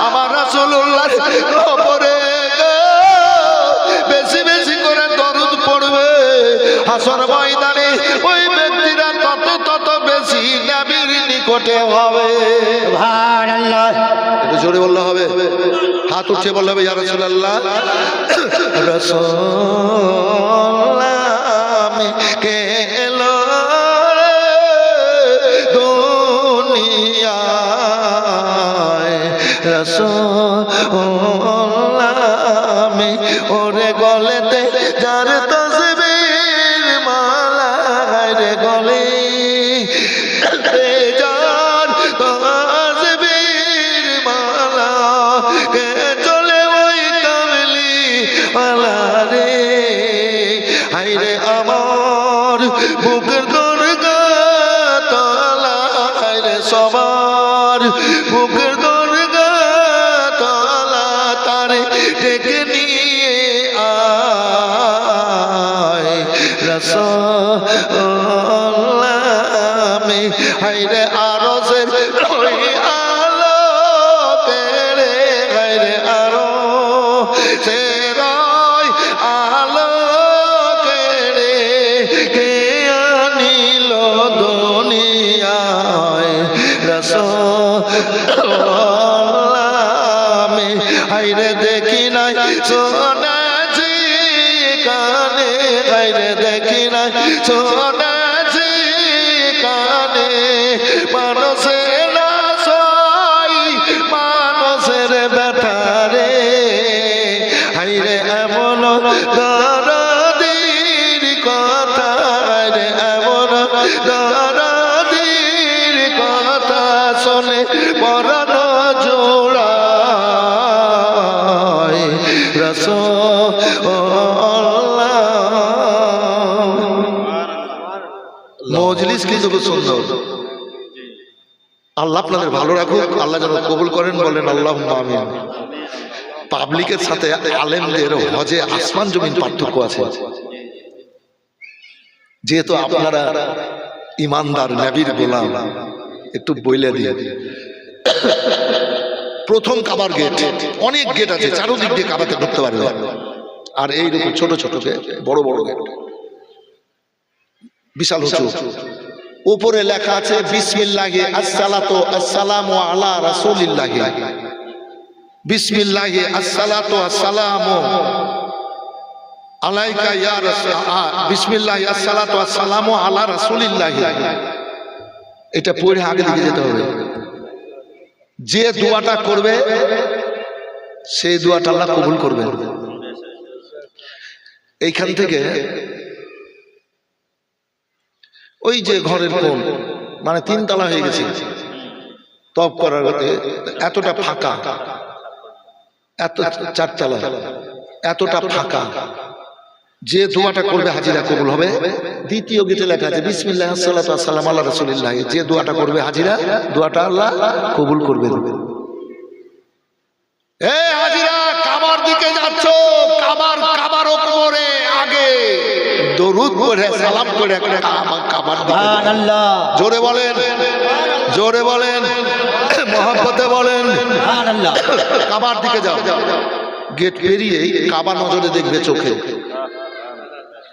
Speaker 1: আমার রাসূলুল্লাহর উপরে বেশি বেশি করে দরুদ পড়বে হাসর ময়দানে ওই ব্যক্তিরা তত বেশি নবীর নিকটে হবে
Speaker 2: সুবহানাল্লাহ
Speaker 1: একটু জোরে বললে হবে হাত উঠিয়ে বললে হবে ইয়া রাসূলুল্লাহ রাসূলুল্লাহ কে এলো দুনিয়ায় রাসূলুল্লাহ ওরে গলেতে যার তসবির মালা রে গলে যার তসবির মালা কে চলে ওই কামলি মালা রে হায় রে আমার বুক ডেকে নিয়ে আয় রাসূল হায়রে আরশের ওই আলো তেরে হায়রে আরো তের আলো কেড়ে কে আনিল দুনিয়ায় রাসূল হায়রে দেখি নাই শোনাছি কানে হায়রে দেখি নাই শোনাছি কানে মানুষের না সই মানুষের ব্যথারে হায়রে এমন দরদির কথা হায়রে এমন দরদির কথা শুনে পরাণ জোড়ায় রাসূলুল্লাহ। মজলিস কিন্তু খুব সুন্দর। আল্লাহ আপনাদের ভালো রাখুক, আল্লাহ যেন কবুল করেন, বলেন আল্লাহুম্মা আমিন। পাবলিকের সাথে আলেমদের হজে আসমান জমিন পার্থক্য আছে। যেহেতু আপনারা ইমানদার নবীর গোলাম, একটু বইলে দিয়ে প্রথম কাবার গেট, অনেক গেট আছে, চারদিক দিয়ে কাবাতে ঢুকতে পারবে, আর এইরকম ছোট ছোট গেট, বড় বড় গেট, বিশাল উঁচু। উপরে লেখা আছে বিসমিল্লাহি আসসালাতু আসসালামু আলা রাসূলিল্লাহি, বিসমিল্লাহি আসসালাতু আসসালামু আলাইকা ইয়া রাসূল, বিসমিল্লাহি আসসালাতু আসসালামু আলা রাসূলিল্লাহি। এটা পড়ে আগে দিকে যেতে হবে। যে দোয়াটা করবে সেই দোয়াটা আল্লাহ কবুল করবেন। এইখান থেকে ওই যে ঘরের কোণ, মানে 3 তলা হয়ে গেছে, তপ করার এতটা ফাঁকা, এত 4 তলা এতটা ফাঁকা, যে দোয়াটা করবে হাজিরা কবুল হবে। দ্বিতীয় গেটে লেখা আছে বিসমিল্লাহি আসসালাতু আসসালামু আলা রাসূলিল্লাহ, যে দোয়াটা করবে হাজিরা, দোয়াটা আল্লাহ কবুল করবেন। এ হাজিরা কাবার দিকে যাচ্ছ, কাবার উপরে আগে দরুদ পড়ে সালাম করে একটা কাবার দিকে
Speaker 2: সুবহানাল্লাহ।
Speaker 1: জোরে বলেন, জোরে বলেন, মহব্বতে বলেন
Speaker 2: সুবহানাল্লাহ।
Speaker 1: কাবার দিকে যাও। গেট পেরিয়েই কাবা নজরে দেখবে চোখে,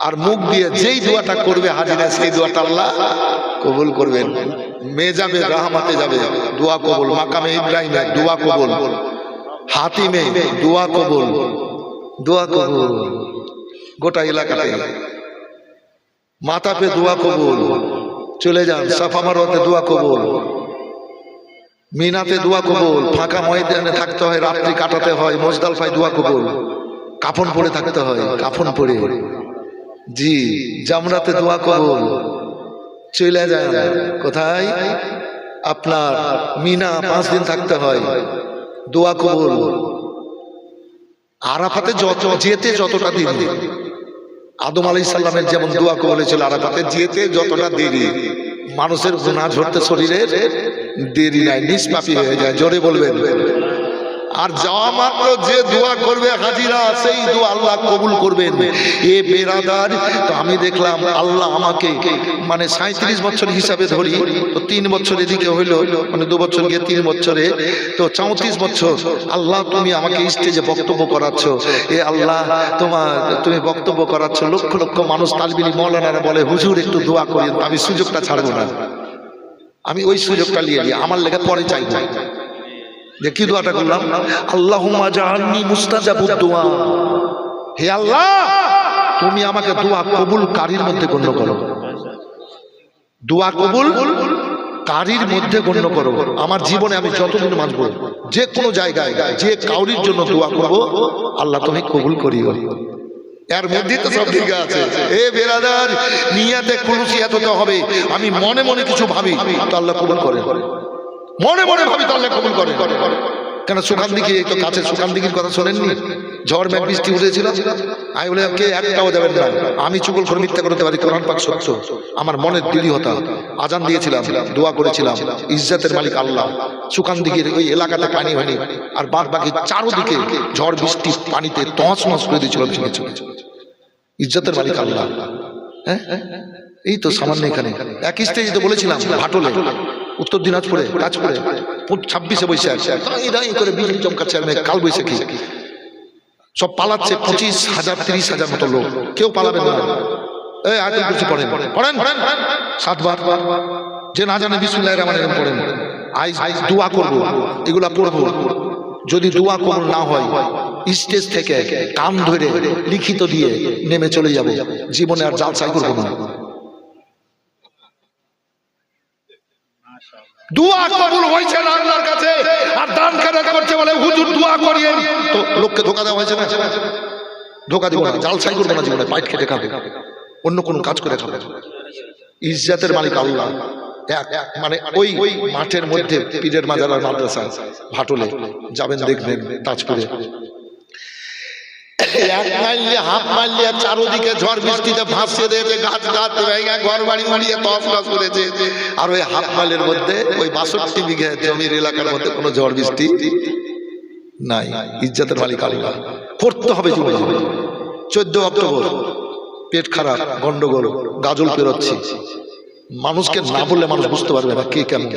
Speaker 1: আর মুখ দিয়ে যেই দোয়াটা করবে হাজিরা, সেই দোয়াটা আল্লাহ কবুল করবেন। মেয়ে যাবে রাহমাতে যাবে, দোয়া কবুল। মাকামে ইব্রাহিমে দোয়া কবুল, হাতিমে দোয়া কবুল, দোয়া কবুল। গোটা এলাকাতে মাথা পে দোয়া কবুল। চলে যান সাফা মারওয়াতে দোয়া কবুল, মিনাতে দোয়া কবুল। ফাঁকা ময়দানে থাকতে হয়, রাত্রি কাটাতে হয়, মুজদালিফায় দোয়া কবুল। কাফন পরে থাকতে হয়, কাফন পরে। জি, জামরাতে দোয়া কবুল। চলে যান কোথায়, আপনার মিনা 5 দিন থাকতে হয়, দোয়া কবুল। আরাফাতে যেতে যতটা দেরি, আদম আলাইহিস সালামের যেমন দোয়া কবুল হয়েছিল, আরাফাতে যেতে যতটা দেরি, মানুষের গুনাহ ঝরতে শরীরের দেরি নাই, নিষ্পাপী হয়ে যায়। জোরে বলবেন। আর যাওয়া মাত্র যে দোয়া করবে হাজিরা, সেই দোয়া আল্লাহ কবুল করবেন। এ বেরাদার, তো আমি দেখলাম আল্লাহ আমাকে, মানে 37 বছর হিসাবে ধরি তো 3 বছর এদিকে হইলো, মানে 2 বছর গিয়ে 3 বছরে, তো 34 বছর আল্লাহ তুমি আমাকে স্টেজে বক্তব্য করাচ্ছ। এ আল্লাহ, তুমি বক্তব্য করাচ্ছ, লক্ষ লক্ষ মানুষ তালবিলি মৌলানারা বলে হুজুর একটু দোয়া করি, আমি সুযোগটা ছাড়বো না। আমি ওই সুযোগটা নিয়ে নিই, আমার লেগে পরে চাইবো। যে কি দোয়াটা করলাম, আল্লাহুম্মা জাআলনি মুস্তাজাবুদ দুআ, হে আল্লাহ তুমি আমাকে দোয়া কবুলকারীর মধ্যে গণ্য করো, দোয়া কবুল কারীর মধ্যে গণ্য করো। আমার জীবনে আমি যতদিন বাঁচব, যে কোনো জায়গায় যে কাউরির জন্য দোয়া করব, আল্লাহ তুমি কবুল করিও। এর মধ্যে তো সব ঠিক আছে। এ বেরাদার, নিয়াতে খুলুসিয়াত হতে হবে। আমি মনে মনে কিছু ভাবি তো আল্লাহ কবুল করে, মনে মনে ভাবি তো আল্লাহ কবুল করে। কেন সুখান দিঘি, এই তো কাছে সুখান দিঘির কথা শোনেননি? ঝড় মেঘ বৃষ্টি উঠেছিল, আমি বলে কে একটাও দেবেন না, আমি চুগল করে মিথ্যা করতে পারি, কোরআন পাক সত্য। আমার মনের দৃঢ়তা, আজান দিয়েছিলাম, দোয়া করেছিলাম, ইজ্জতের মালিক আল্লাহ। সুকান দিঘির ওই এলাকাতে পানি হয়নি, আর বাদ বাকি চারোদিকে ঝড় বৃষ্টি পানিতে তছ নছ করে দিয়েছিল, ভেঙে চলে। ইজ্জতের মালিক আল্লাহ। হ্যাঁ, এই তো সামান্য এখানে এক স্টেজে তো বলেছিলাম, ভাটলে উত্তর দিনাজপুরে কাজপুরে 26শে বৈশাখ দাঁড়িয়ে করে বিজলি চমকাচ্ছে, কাল বৈশাখী সব পালাচ্ছে, 25,000 30,000 মতো লোক, কেউ পালাবে না। এই আয়াতুল কুরসি পড়েন পড়েন 7 বার, যে না জানে বিসমিল্লাহির রহমানির রহিম পড়েন। আজ দোয়া করব, এগুলা পড়বো, যদি দোয়া কবুল না হয় স্টেজ থেকে কান ধরে লিখিত দিয়ে নেমে চলে যাব, জীবনে আর জালসাই করবো না। দোয়া কবুল হয়েছে না আল্লাহর কাছে, আর দান খানা করছে বলে হুজুর দোয়া করিয়েন, তো লোককে ধোকা দেওয়া হয়েছে না? ধোকা দিব না, জালসাই করবো না, জীবনে পাইট খেটে খাবে, অন্য কোনো কাজ করে খাবে। ইজ্জতের মালিক আল্লাহ। মানে ওই মাঠের মধ্যে পীরের মাজার আর মাদ্রাসা ভাটলে যাবেন, দেখবেন তাজপুরে এক মাইলে হাফ মাইলে চারোদিকে ঝড় বৃষ্টিতে ভাসিয়ে দিয়েছে, গাছ গাছ ভেঙে ঘর বাড়ি উড়িয়ে তছনছ করেছে। আর ওই হাফ মাইলের মধ্যে ওই 62 বিঘা জমির এলাকার মধ্যে কোনো ঝড় বৃষ্টি নাই। ইজ্জতের মালিক আল্লাহ। করতে হবে জীবনে। 14 অক্টোবর পেট খারাপ, গন্ডগোল, গাজল পেরোচ্ছি, মানুষকে না বললে মানুষ বুঝতে পারবে না কে কেমন।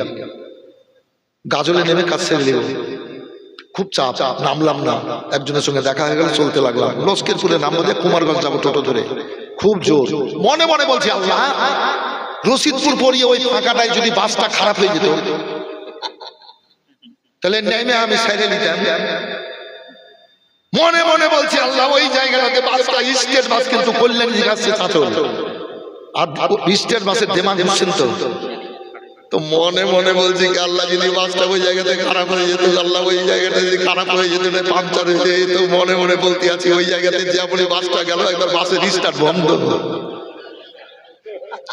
Speaker 1: গাজলে নেমে কাজ সেরে নিল, খুব চাপ, নামলাম না, একজনের সঙ্গে দেখা হয়ে গেল, চলতে লাগলাম। লস্করপুরে নামবো দিয়ে কুমারগঞ্জ যাবো টোটো ধরে, খুব জোর। মনে মনে বলছি আল্লাহ, রশিদপুর পরিয়ে ওই ফাঁকাটায় যদি বাসটা খারাপ হয়ে যেত, তাহলে নেমে আমি সাইডে নিতাম। মনে মনে বলছি আল্লাহ, ওই জায়গাটাতে বাসটা স্টেট বাস কিন্তু কল্যাণ জিজ্ঞাসা চাচল, আর স্টেট বাসের দেমাগ বুঝছেন তো মনে মনে বলছি আল্লাহ, যদি বাসটা ওই জায়গাতে খারাপ হয়ে যেত, আল্লাহ ওই জায়গাটা যদি খারাপ হয়ে যেত, পাংচার হয়ে যেত, মনে মনে বলতে আছি ওই জায়গাতে যেমন বাসটা গেল, একবার বাসের স্টার্ট বন্ধ।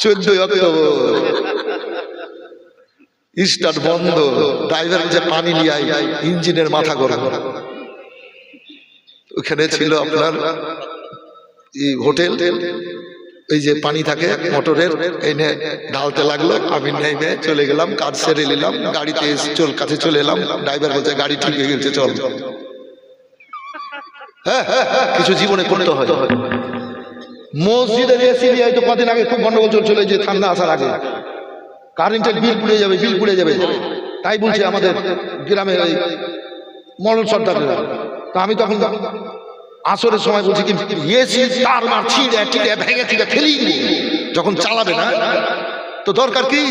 Speaker 1: 14 অক্টোবর স্টার্ট বন্ধ, ড্রাইভার যে পানি নিয়ে ইঞ্জিনের মাথা গরম। ওখানে ছিল আপনার হোটেল, এই যে পানি থাকে মোটরের, এনে ঢালতে লাগলো, আমি নেমে চলে গেলাম, কাজ সেরে নিলাম, গাড়িতে কাছে চলে এলাম। ড্রাইভার বলছে গাড়ি ঠিক হয়ে গেছে, চল। হ্যাঁ, কিছু জীবনে করতে হয়। মসজিদের এসি দিয়ে হয়তো কদিন আগে খুব গন্ডগোল চলে, যে ঠান্ডা আসার আগে কারেন্টের বিল পুড়ে যাবে, বিল পুড়ে যাবে, তাই বলছে আমাদের গ্রামের ওই মরণ সর্দাররা। তা আমি তখন আসরের সময় বলছি কি এসি তার মার ছিঁড়ে টিড়ে ভেঙে টিড়ে ফেলিয়ে দিই, যখন চালাবে না তো দরকার কি,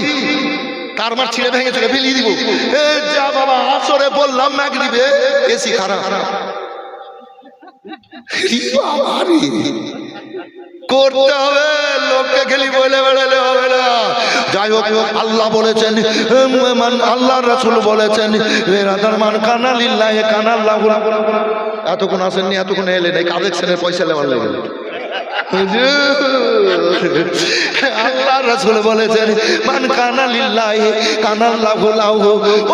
Speaker 1: তার মার ছিঁড়ে ভেঙে টিড়ে ফেলিয়ে দিব। যা বাবা, আসরে বললাম মাগরিবে এসি খারাপ, করতে হবে, লোককে খেলি বলে বেড়ালে হবে না। যাই হোক, আল্লাহ বলেছেন, আল্লাহর রাসূল বলেছেন, মান কানা লিল্লাহি কানা আল্লাহু। এতক্ষণ আসেননি, এতক্ষণ এলেন, এই কালেকশনের পয়সা নেওয়ার লেগে। আল্লাহর রাসূল বলেছেন, মান কানা লিল্লাহি কানা আল্লাহু লাহু।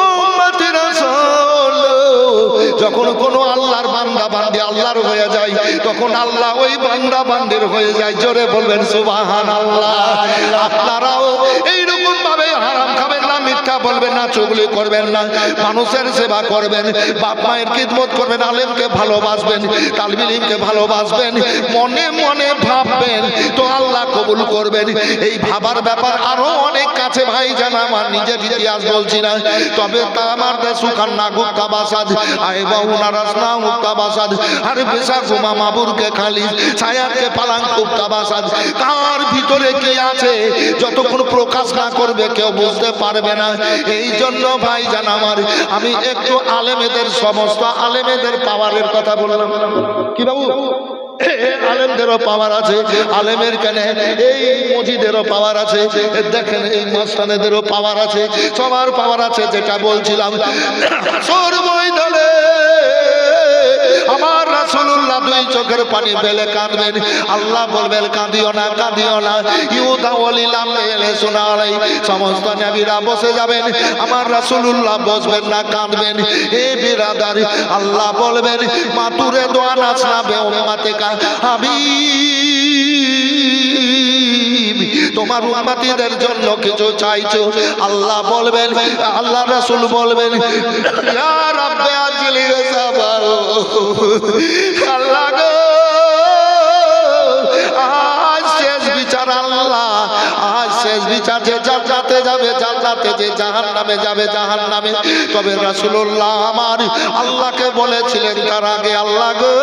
Speaker 1: উম্মতি রাসূল, যখন কোন আল্লাহর বান্দা বান্দি আল্লাহর হয়ে যায়, তখন আল্লাহ ওই বান্দা বান্দির হয়ে যায়। জোরে বলবেন সুবহানাল্লাহ। আপনারাও এইরকম ভাবে হারাম খাবেন না, মিথ্যা বলবেন না, চুগলি করবেন না, মানুষের সেবা করবেন, বাপ মায়ের খিদমত করবেন, আলেমকে ভালোবাসবেন, তালিবে ইলমকে ভালোবাসবেন, মনে মনে ভাববেন তো আল্লাহ কবুল করবেন। এই ভাবার ব্যাপার আরো অনেক কাছে ভাই জান, আমার নিজের ইতিহাস বলছি না, তবে তা আমার সুখান না গুপ্তা বাসাদ আই বাউনা রাসনা মুক্তা বাসাদ আর বেশা গুমা মাবুরকে খালি ছায়াকে পালাং গুপ্তা বাসাদ। কার ভিতরে কি আছে যতক্ষণ প্রকাশ না করবে কেউ বুঝতে পারবে না। এই জন্য ভাই জান আমার, আমি একটু আলেমেদের, সমস্ত আলেমেদের পাওয়ারের কথা বললাম। কি বাবু, আলেমদেরও পাওয়ার আছে, আলেমের কেন এই মসজিদেরও পাওয়ার আছে, দেখেন এই মাস্তানেদেরও পাওয়ার আছে, সবার পাওয়ার আছে। যেটা বলছিলাম, হাসর ময়দানে আমার রাসূলুল্লাহ দুই চোখে চোখের পানি ফেলে কাঁদবেন। আল্লাহ বলবেন কাঁদিও না, কাঁদিও না। ইউদা ওয়ালিলাম এলে শোনা আলাই, সমস্ত নবীরা বসে যাবেন, আমার রাসূলুল্লাহ বসবেন না, কাঁদবেন। এ বিরাদার, আল্লাহ বলবেন মাতুরে দোয়া নাসনাবে উম্মাতিকা হাবিব, তোমার উম্মতিদের জন্য কিছু চাইছো। আল্লাহ বলবেন, আল্লাহ রাসূল বলবেন ইয়া রাব্বে আজলি সাবার, আল্লাহ গো আজ শেষ বিচার, আল্লাহ আজ শেষ বিচার। যে জান্নাতে যাবে জান্নাতে, যে জাহান্নামে যাবে জাহান্নামে। তবে রাসূলুল্লাহ আমার আল্লাহকে বলেছিলেন তার আগে, আল্লাহ গো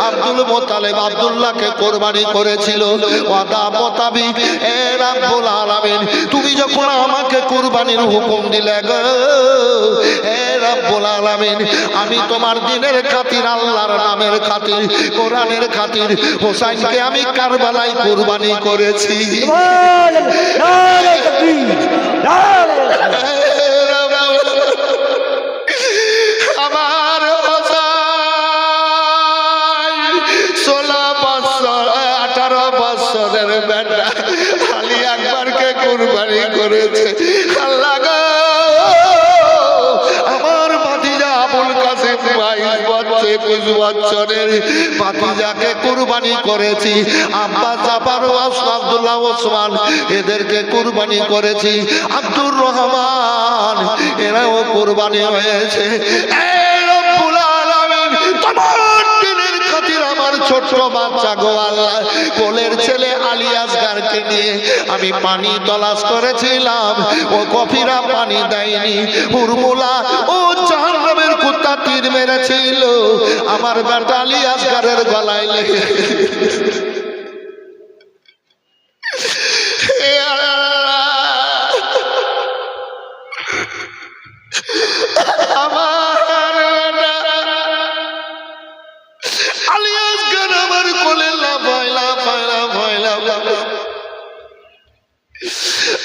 Speaker 1: আব্দুল মুত্তালিব আব্দুল্লাহকে কোরবানি করেছিল, ওয়াদা মোতাবিক এ রাব্বুল আলামিন তুমি যখন আমাকে কোরবানির হুকুম দিলে গো এ রাব্বুল আলামিন, আমি তোমার দ্বীনের খাতির, আল্লাহর নামের খাতির, কোরআনের খাতির হোসাইনকে আমি কারবালায় কোরবানি করেছি।
Speaker 2: নারে তাকবীর, নারে
Speaker 1: আমার হোসাইন 16 বছর 18 বছরের বেটা আলী আকবরকে কুরবানি করেছে। আল্লাহ গো আমার ভাতিজা আবুল কাসেম 22 বছর 21 বছরের ভাতিজাকে কুরবানি করেছি। আব্বাস জাফর আব্দুল্লাহ ওসমান এদেরকে কুরবানি করেছি। আব্দুর রহমান এরাও কুরবানি হয়েছে। এই রব্বুল আলামিন তোমার দ্বীনের খাতির আমার ছোট্ট বাচ্চা গো আল্লাহ, কোলের ছেলে আলী আসগারকে নিয়ে আমি পানি তলাশ করেছিলাম, ও কফিরা পানি দেয়নি। উর্মুলা ও জাহান্নামের কুত্তা তীর মেরেছিল, আমার বেটা আলী আসগারের গলায় লেগে হে আল্লাহ, আমার বেটা আলী আসগার আমার কোলে লাফাইলা ফাইলা ফাইলা।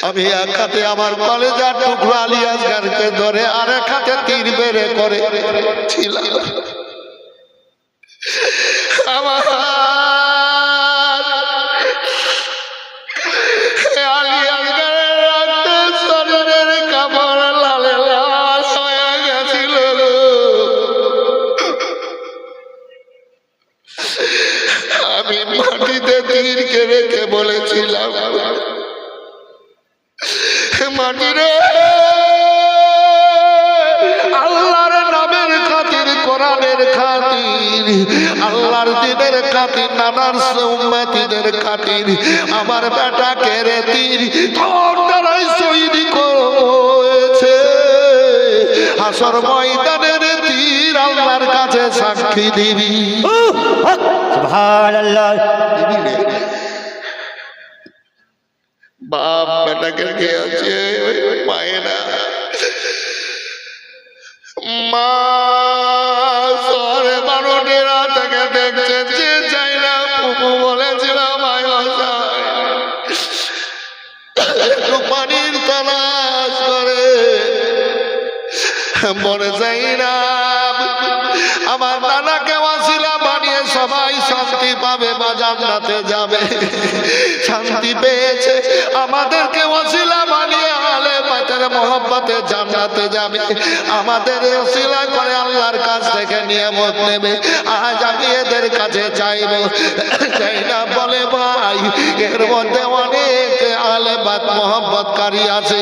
Speaker 1: আমি এক হাতে আমার কলেজার টুকরো আলী আসগারকে ধরে আর এক হাতে তীর বেড়ে করে ছিলাম। আমার আলী আসগারের রাতে শরীরের কাপড় লালে লাল হয়ে গেছিল। আমি মাটিতে তীরকে রেখে বলেছিলাম মাটিরে আল্লাহর নামের খাতির, কোরআনের খাতির, আল্লাহর দ্বীনের খাতির, নানার উম্মতিদের খাতির আমার বেটাকে রে তীর তোর দ্বারাই শহীদ করেছে। হাসর ময়দানের তীর আল্লাহর কাছে সাক্ষী দিবি।
Speaker 2: সুবহানাল্লাহ।
Speaker 1: বাপ বেটাকে খেয়েছে পায়না, মা শহরে 12টা রাত থেকে দেখছে যে যাই না। ফুপু বলেছিল ভাই একটু পানির তালাশ করে, মনে যাই না আমার নানাকে ওয়াসিলা বানিয়ে সবাই শান্তি পাবে বা জান্নাতে যাবে। শান্তি পেয়েছে, আমাদেরকে ওয়াসিলা বানিয়ে আলে বাতের মোহব্বতে জান্নাতে যাবে। আমাদের ওসিলা করে আল্লাহর কাছ থেকে নিয়ামত নেবে। আজ আমি এদের কাছে চাইব, চাই না বলে ভাই এর মধ্যে অনেক আলে বাত মোহব্বতকারী আছে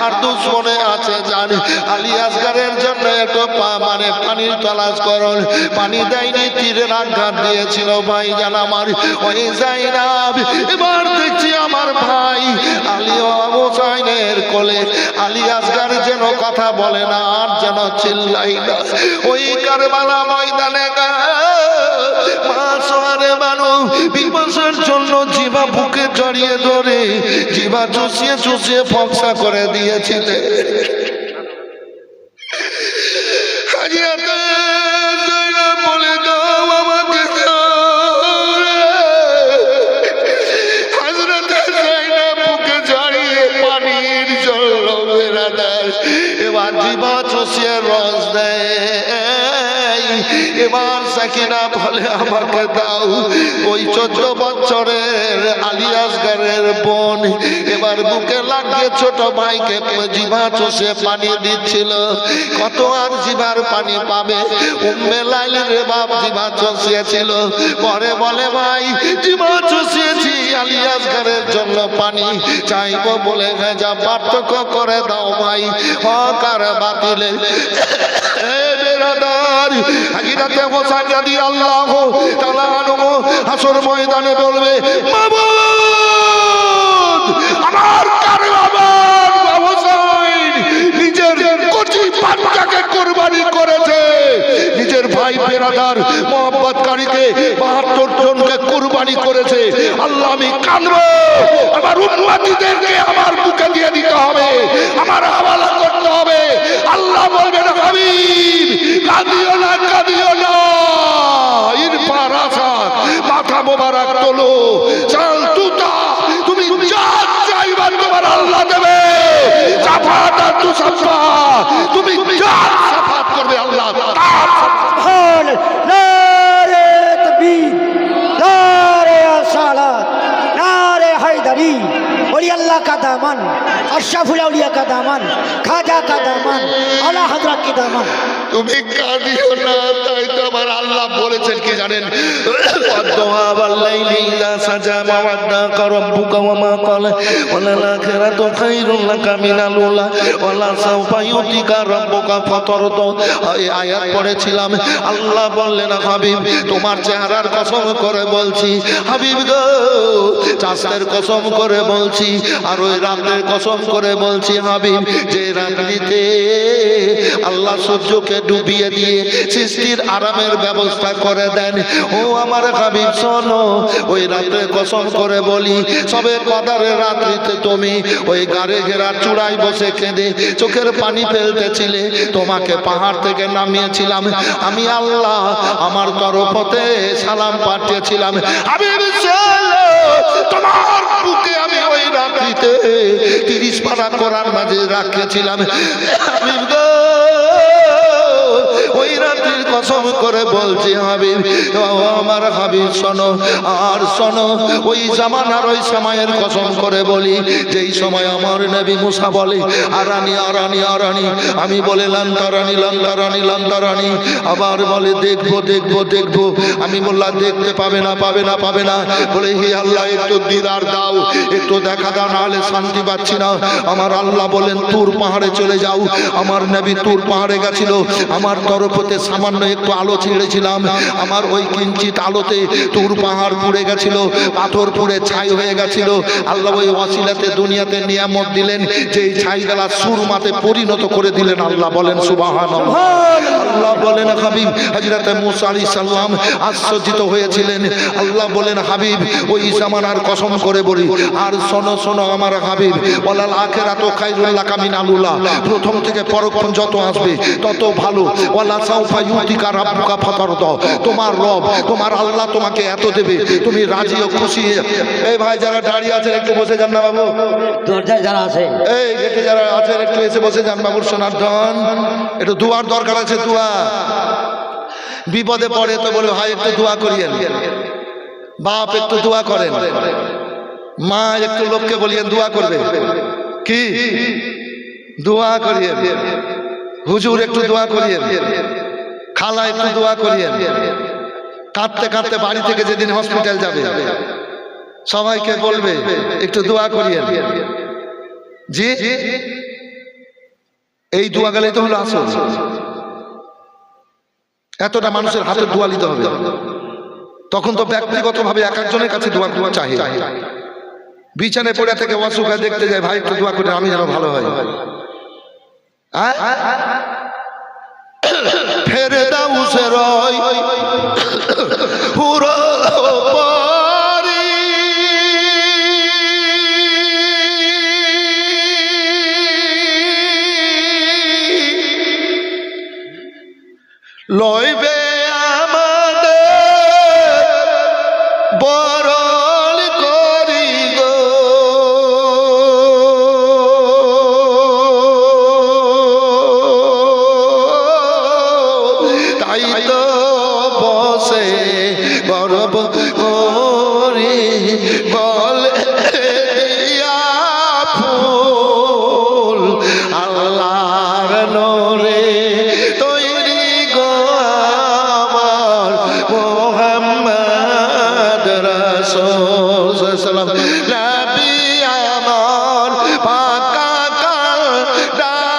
Speaker 1: আর দুশ্মনে আছে। জানি আলী আসগারের জন্য একটু মানে পানির তলাশ করুন। পানি দেয়নি, তীরের আঘাত দিয়েছিল ভাই জান আমার ওই যায়নাব। এবার দেখছি আমার ভাই আলী হোসাইনের কোলে আলী আসগার যেন কথা বলে না আর যেন চিল্লাই না। ওই কারবালা ময়দানে বিপসের জন্য জিবা বুকে জড়িয়ে ধরে জিবা চুষিয়ে চুষিয়ে ফকসা করে দিয়েছিলে। বলে দাও আমাকে, হাজরতে যায়নাব বুকে জড়িয়ে পানির জল বেড়াদার এবার জিবা চুষিয়ে রস দেয়। এবার সাকিনা বলে আমাকে দাও। ওই 14 বছরের আলী আসগরের বোন এবার বুকে লাগিয়ে ছোট ভাইকে জিভা চষে পানি দিচ্ছিল। কত আর জিভার পানি পাবে? উম্মে লাইলের বাপ জিভা চষিয়েছিল। পরে বলে ভাই জিভা চষিয়েছি আলী আসগরের জন্য পানি চাইবো বলে যা পার্থক্য করে দাও ভাই, হক আর বাতিলে। হাজিরাতে হোসেন রাদিয়াল্লাহু তাআলা আনহু হাসর ময়দানে বলবে মাবুদ আমার কারো আমার হোসেন নিজের কচি বাচ্চাকে কুরবানি করেছে, নিজের ভাই বেরাদার মোহাম্মদকারীকে 72 জনকে কুরবানি করেছে। আল্লাহ আমি কাঁদবো, আমার উম্মতীদেরকে আমার বুকে দিয়ে দিতে হবে, আমার হাওয়ালা করতে হবে। আল্লাহ বলবেন হাবিব কাঁদিও না, কাঁদিও না, ইরফা রাসাক, মাথা মোবারক তোলো, চাল তুতা, তুমি যা চাইবা তোমার আল্লাহ দেবে। সাফাত আর তুসাফা, তুমি যা সাফাত করবে আল্লাহ তার
Speaker 2: সুবহান নারে তাকবীর, নারে সালাত, नारे हैदरी, वली अल्लाह का दामन, अशरफुल औलिया का दामन, खाजा का दामन, आला हजरत की दामन।
Speaker 1: তুমি কাঁদিও না, তাই তো আমার আল্লাহ বলেছেন কি জানেন? ওয়াদুহা ওয়াল-লাইলি ইযা সাজা মা ওয়াদ্দাকা রাব্বুকা ওয়া মা ক্বালা ওয়ালাল আখিরাতু খায়রুল লাকা মিনাল উলা ওয়ালা সাওফা ইউতিকা রাব্বুকা ফাতারদা। এই আয়াত পড়েছিলাম। আল্লাহ বললেন হাবিব তোমার চেহারার কসম করে বলছি, হাবিব গো চাঁদের কসম করে বলছি, আর ওই রাতের কসম করে বলছি হাবিব, যে রাত্রিতে আল্লাহ সূর্যকে ডুবিয়ে দিয়ে সৃষ্টির আরামের ব্যবস্থা করে দেন। ও আমার হাবিব শোনো, ওই রাতে কসম করে বলি, সবে কদরের রাত্রিতে তুমি ওই গাড়ে ঘেরা চূড়ায় বসে কেঁদে চোখের পানি ফেলতেছিলে। তোমাকে পাহাড় থেকে নামিয়েছিলাম আমি আল্লাহ, আমার তরফতে সালাম পাঠিয়েছিলাম। হাবিব চলো, তোমার বুকে আমি ওই রাত্রিতে 30 পারা কোরআন মাঝে রাখিয়েছিলাম। হাবিব গো ওই রাত্রির কসম করে বলছি হাবিব, আমার হাবিব শোনো, আর শোনো ওই জামানার ওই সময়ের কসম করে বলি, যেই সময় আমার নবী মুসা বলে আরানি আরানি আরানি, আমি বলে লান্তারানি লান্তারানি লান্তারানি, আবার বলে দেখবো দেখবো দেখবো, আমি বললাম দেখতে পাবে না পাবে না পাবে না, বলে হে আল্লাহ একটু দিদার দাও, একটু দেখা দাও, নাহলে শান্তি পাচ্ছি না। আমার আল্লাহ বলেন তুর পাহাড়ে চলে যাও। আমার নবী তুর পাহাড়ে গেছিল, আমার তরফতে সামান্য একটু আলো ছেড়েছিলাম, আমার ওই কিঞ্চিত আলোতে তুর পাহাড় পুড়ে গেছিল, পাথর পুড়ে ছাই হয়ে গেছিল। আল্লাহ ওই ওয়াসিলাতে দুনিয়াতে নিয়ামত দিলেন, যেই ছাইগুলা সুরমাতে পরিণত করে দিলেন। আল্লাহ বলেন সুবহানাল্লাহ। আল্লাহ বলেন হাবিব হযরত মুসা আলাইহিস সালাম আশ্চর্যিত হয়েছিলেন। আল্লাহ বলেন হাবিব ওই জামানার কসম করে বলি, আর শোনো শোনো আমার হাবিব, ওয়ালাল আখিরাতু খায়রুল লাকা মিনাল উলা, প্রথম থেকে পরক্ষণ যত আসবে তত ভালো। ওয়ালা সাওফা ইউতিকা রাব্বুকা ফাতারদা, তোমার রব তোমার আল্লাহ তোমাকে এত দেবে, তুমি রাজি ও খুশি। এই ভাই যারা দাঁড়িয়ে আছেন একটু বসে যান না বাবু,
Speaker 2: দরজায় যারা আছে,
Speaker 1: এই গেটে যারা আছেন একটু এসে বসে যান বাবুর সোনার ধন, একটু দোয়ার দরকার আছে। দোয়া বিপদে পড়ে তো বলে ভাই একটু দোয়া করিয়েন, বাপ একটু দোয়া করেন, মা একটু লোককে বলিয়েন দোয়া করবে, কি দোয়া করিয়েন, হুজুর একটু দোয়া করিয়েন, খালা একটু দোয়া করিয়েন। কাঁদতে কাঁদতে বাড়ি থেকে যেদিন হসপিটাল যাবে সবাইকে বলবে একটু দোয়া করিয়েন। জি এই দোয়া গেলেই তো হলো আসল। এতটা মানুষের হাতে দোয়া নিতে হবে, তখন তো ব্যক্তিগতভাবে এক একজনের কাছে দোয়া চাই। বিছানায় পড়ে থেকে অসুখে দেখতে যায়, ভাই একটু দোয়া করে আমি যেন ভালো হয়। ফেরে দাও সে রয় পুরো পারি, লইবে আমাদের বরণ করি গো, তাই তো বসে গর্ব করি বলে ইয়া ফুল আল্লাহর নূরে তৈরি গো আমার মুহাম্মদ রাসূল সাল্লাল্লাহু আলাইহি ওয়াসাল্লাম নবী আমার পাকা কালদারি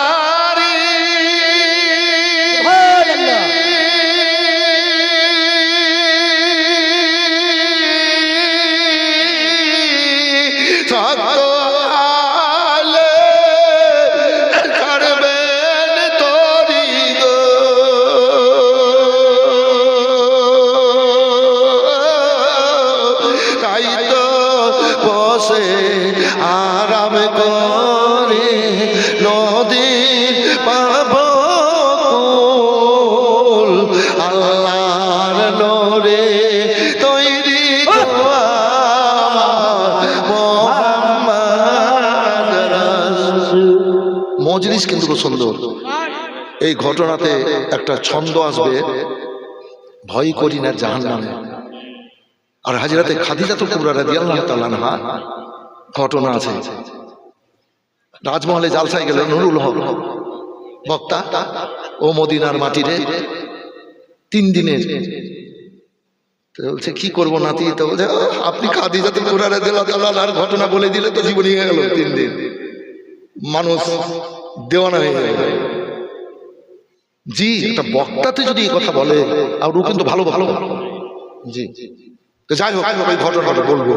Speaker 1: শক্ত আলে করবেন তরি গো তাই তো বসে আরাম করে নদীর পাবকুল আল্লাহর নূরে তৈরি গো আমার মুহাম্মদ রাসূল। মজলিস কিন্তু খুব সুন্দর। এই ঘটনাতে একটা ছন্দ আসবে, ভয় করি না জাহান্নামে। আর হাজরাতে খাদিজাতুল কুবরা রাদিয়াল্লাহু তাআলা আনহা ঘটনা আছে। রাজমহলে জালসায় গেল নুরুল হক বক্তা, ও মদিনার মাটিরে 3 দিনের। তো বলছে কি করবো নাতি? তো বলছে আপনি খাদিজাতুল কুবরা রাদিয়াল্লাহু তাআলা আনহার ঘটনা বলে দিলে তো জীবনই হয়ে গেল। 3 দিন মানুষ দেওয়ানা হয়ে গেল। জি, একটা বক্তাতে যদি এই কথা বলে, আর ও কিন্তু ভালো ভালো জি। তো যাই হোক, ওই ঘটনাটা বলবো।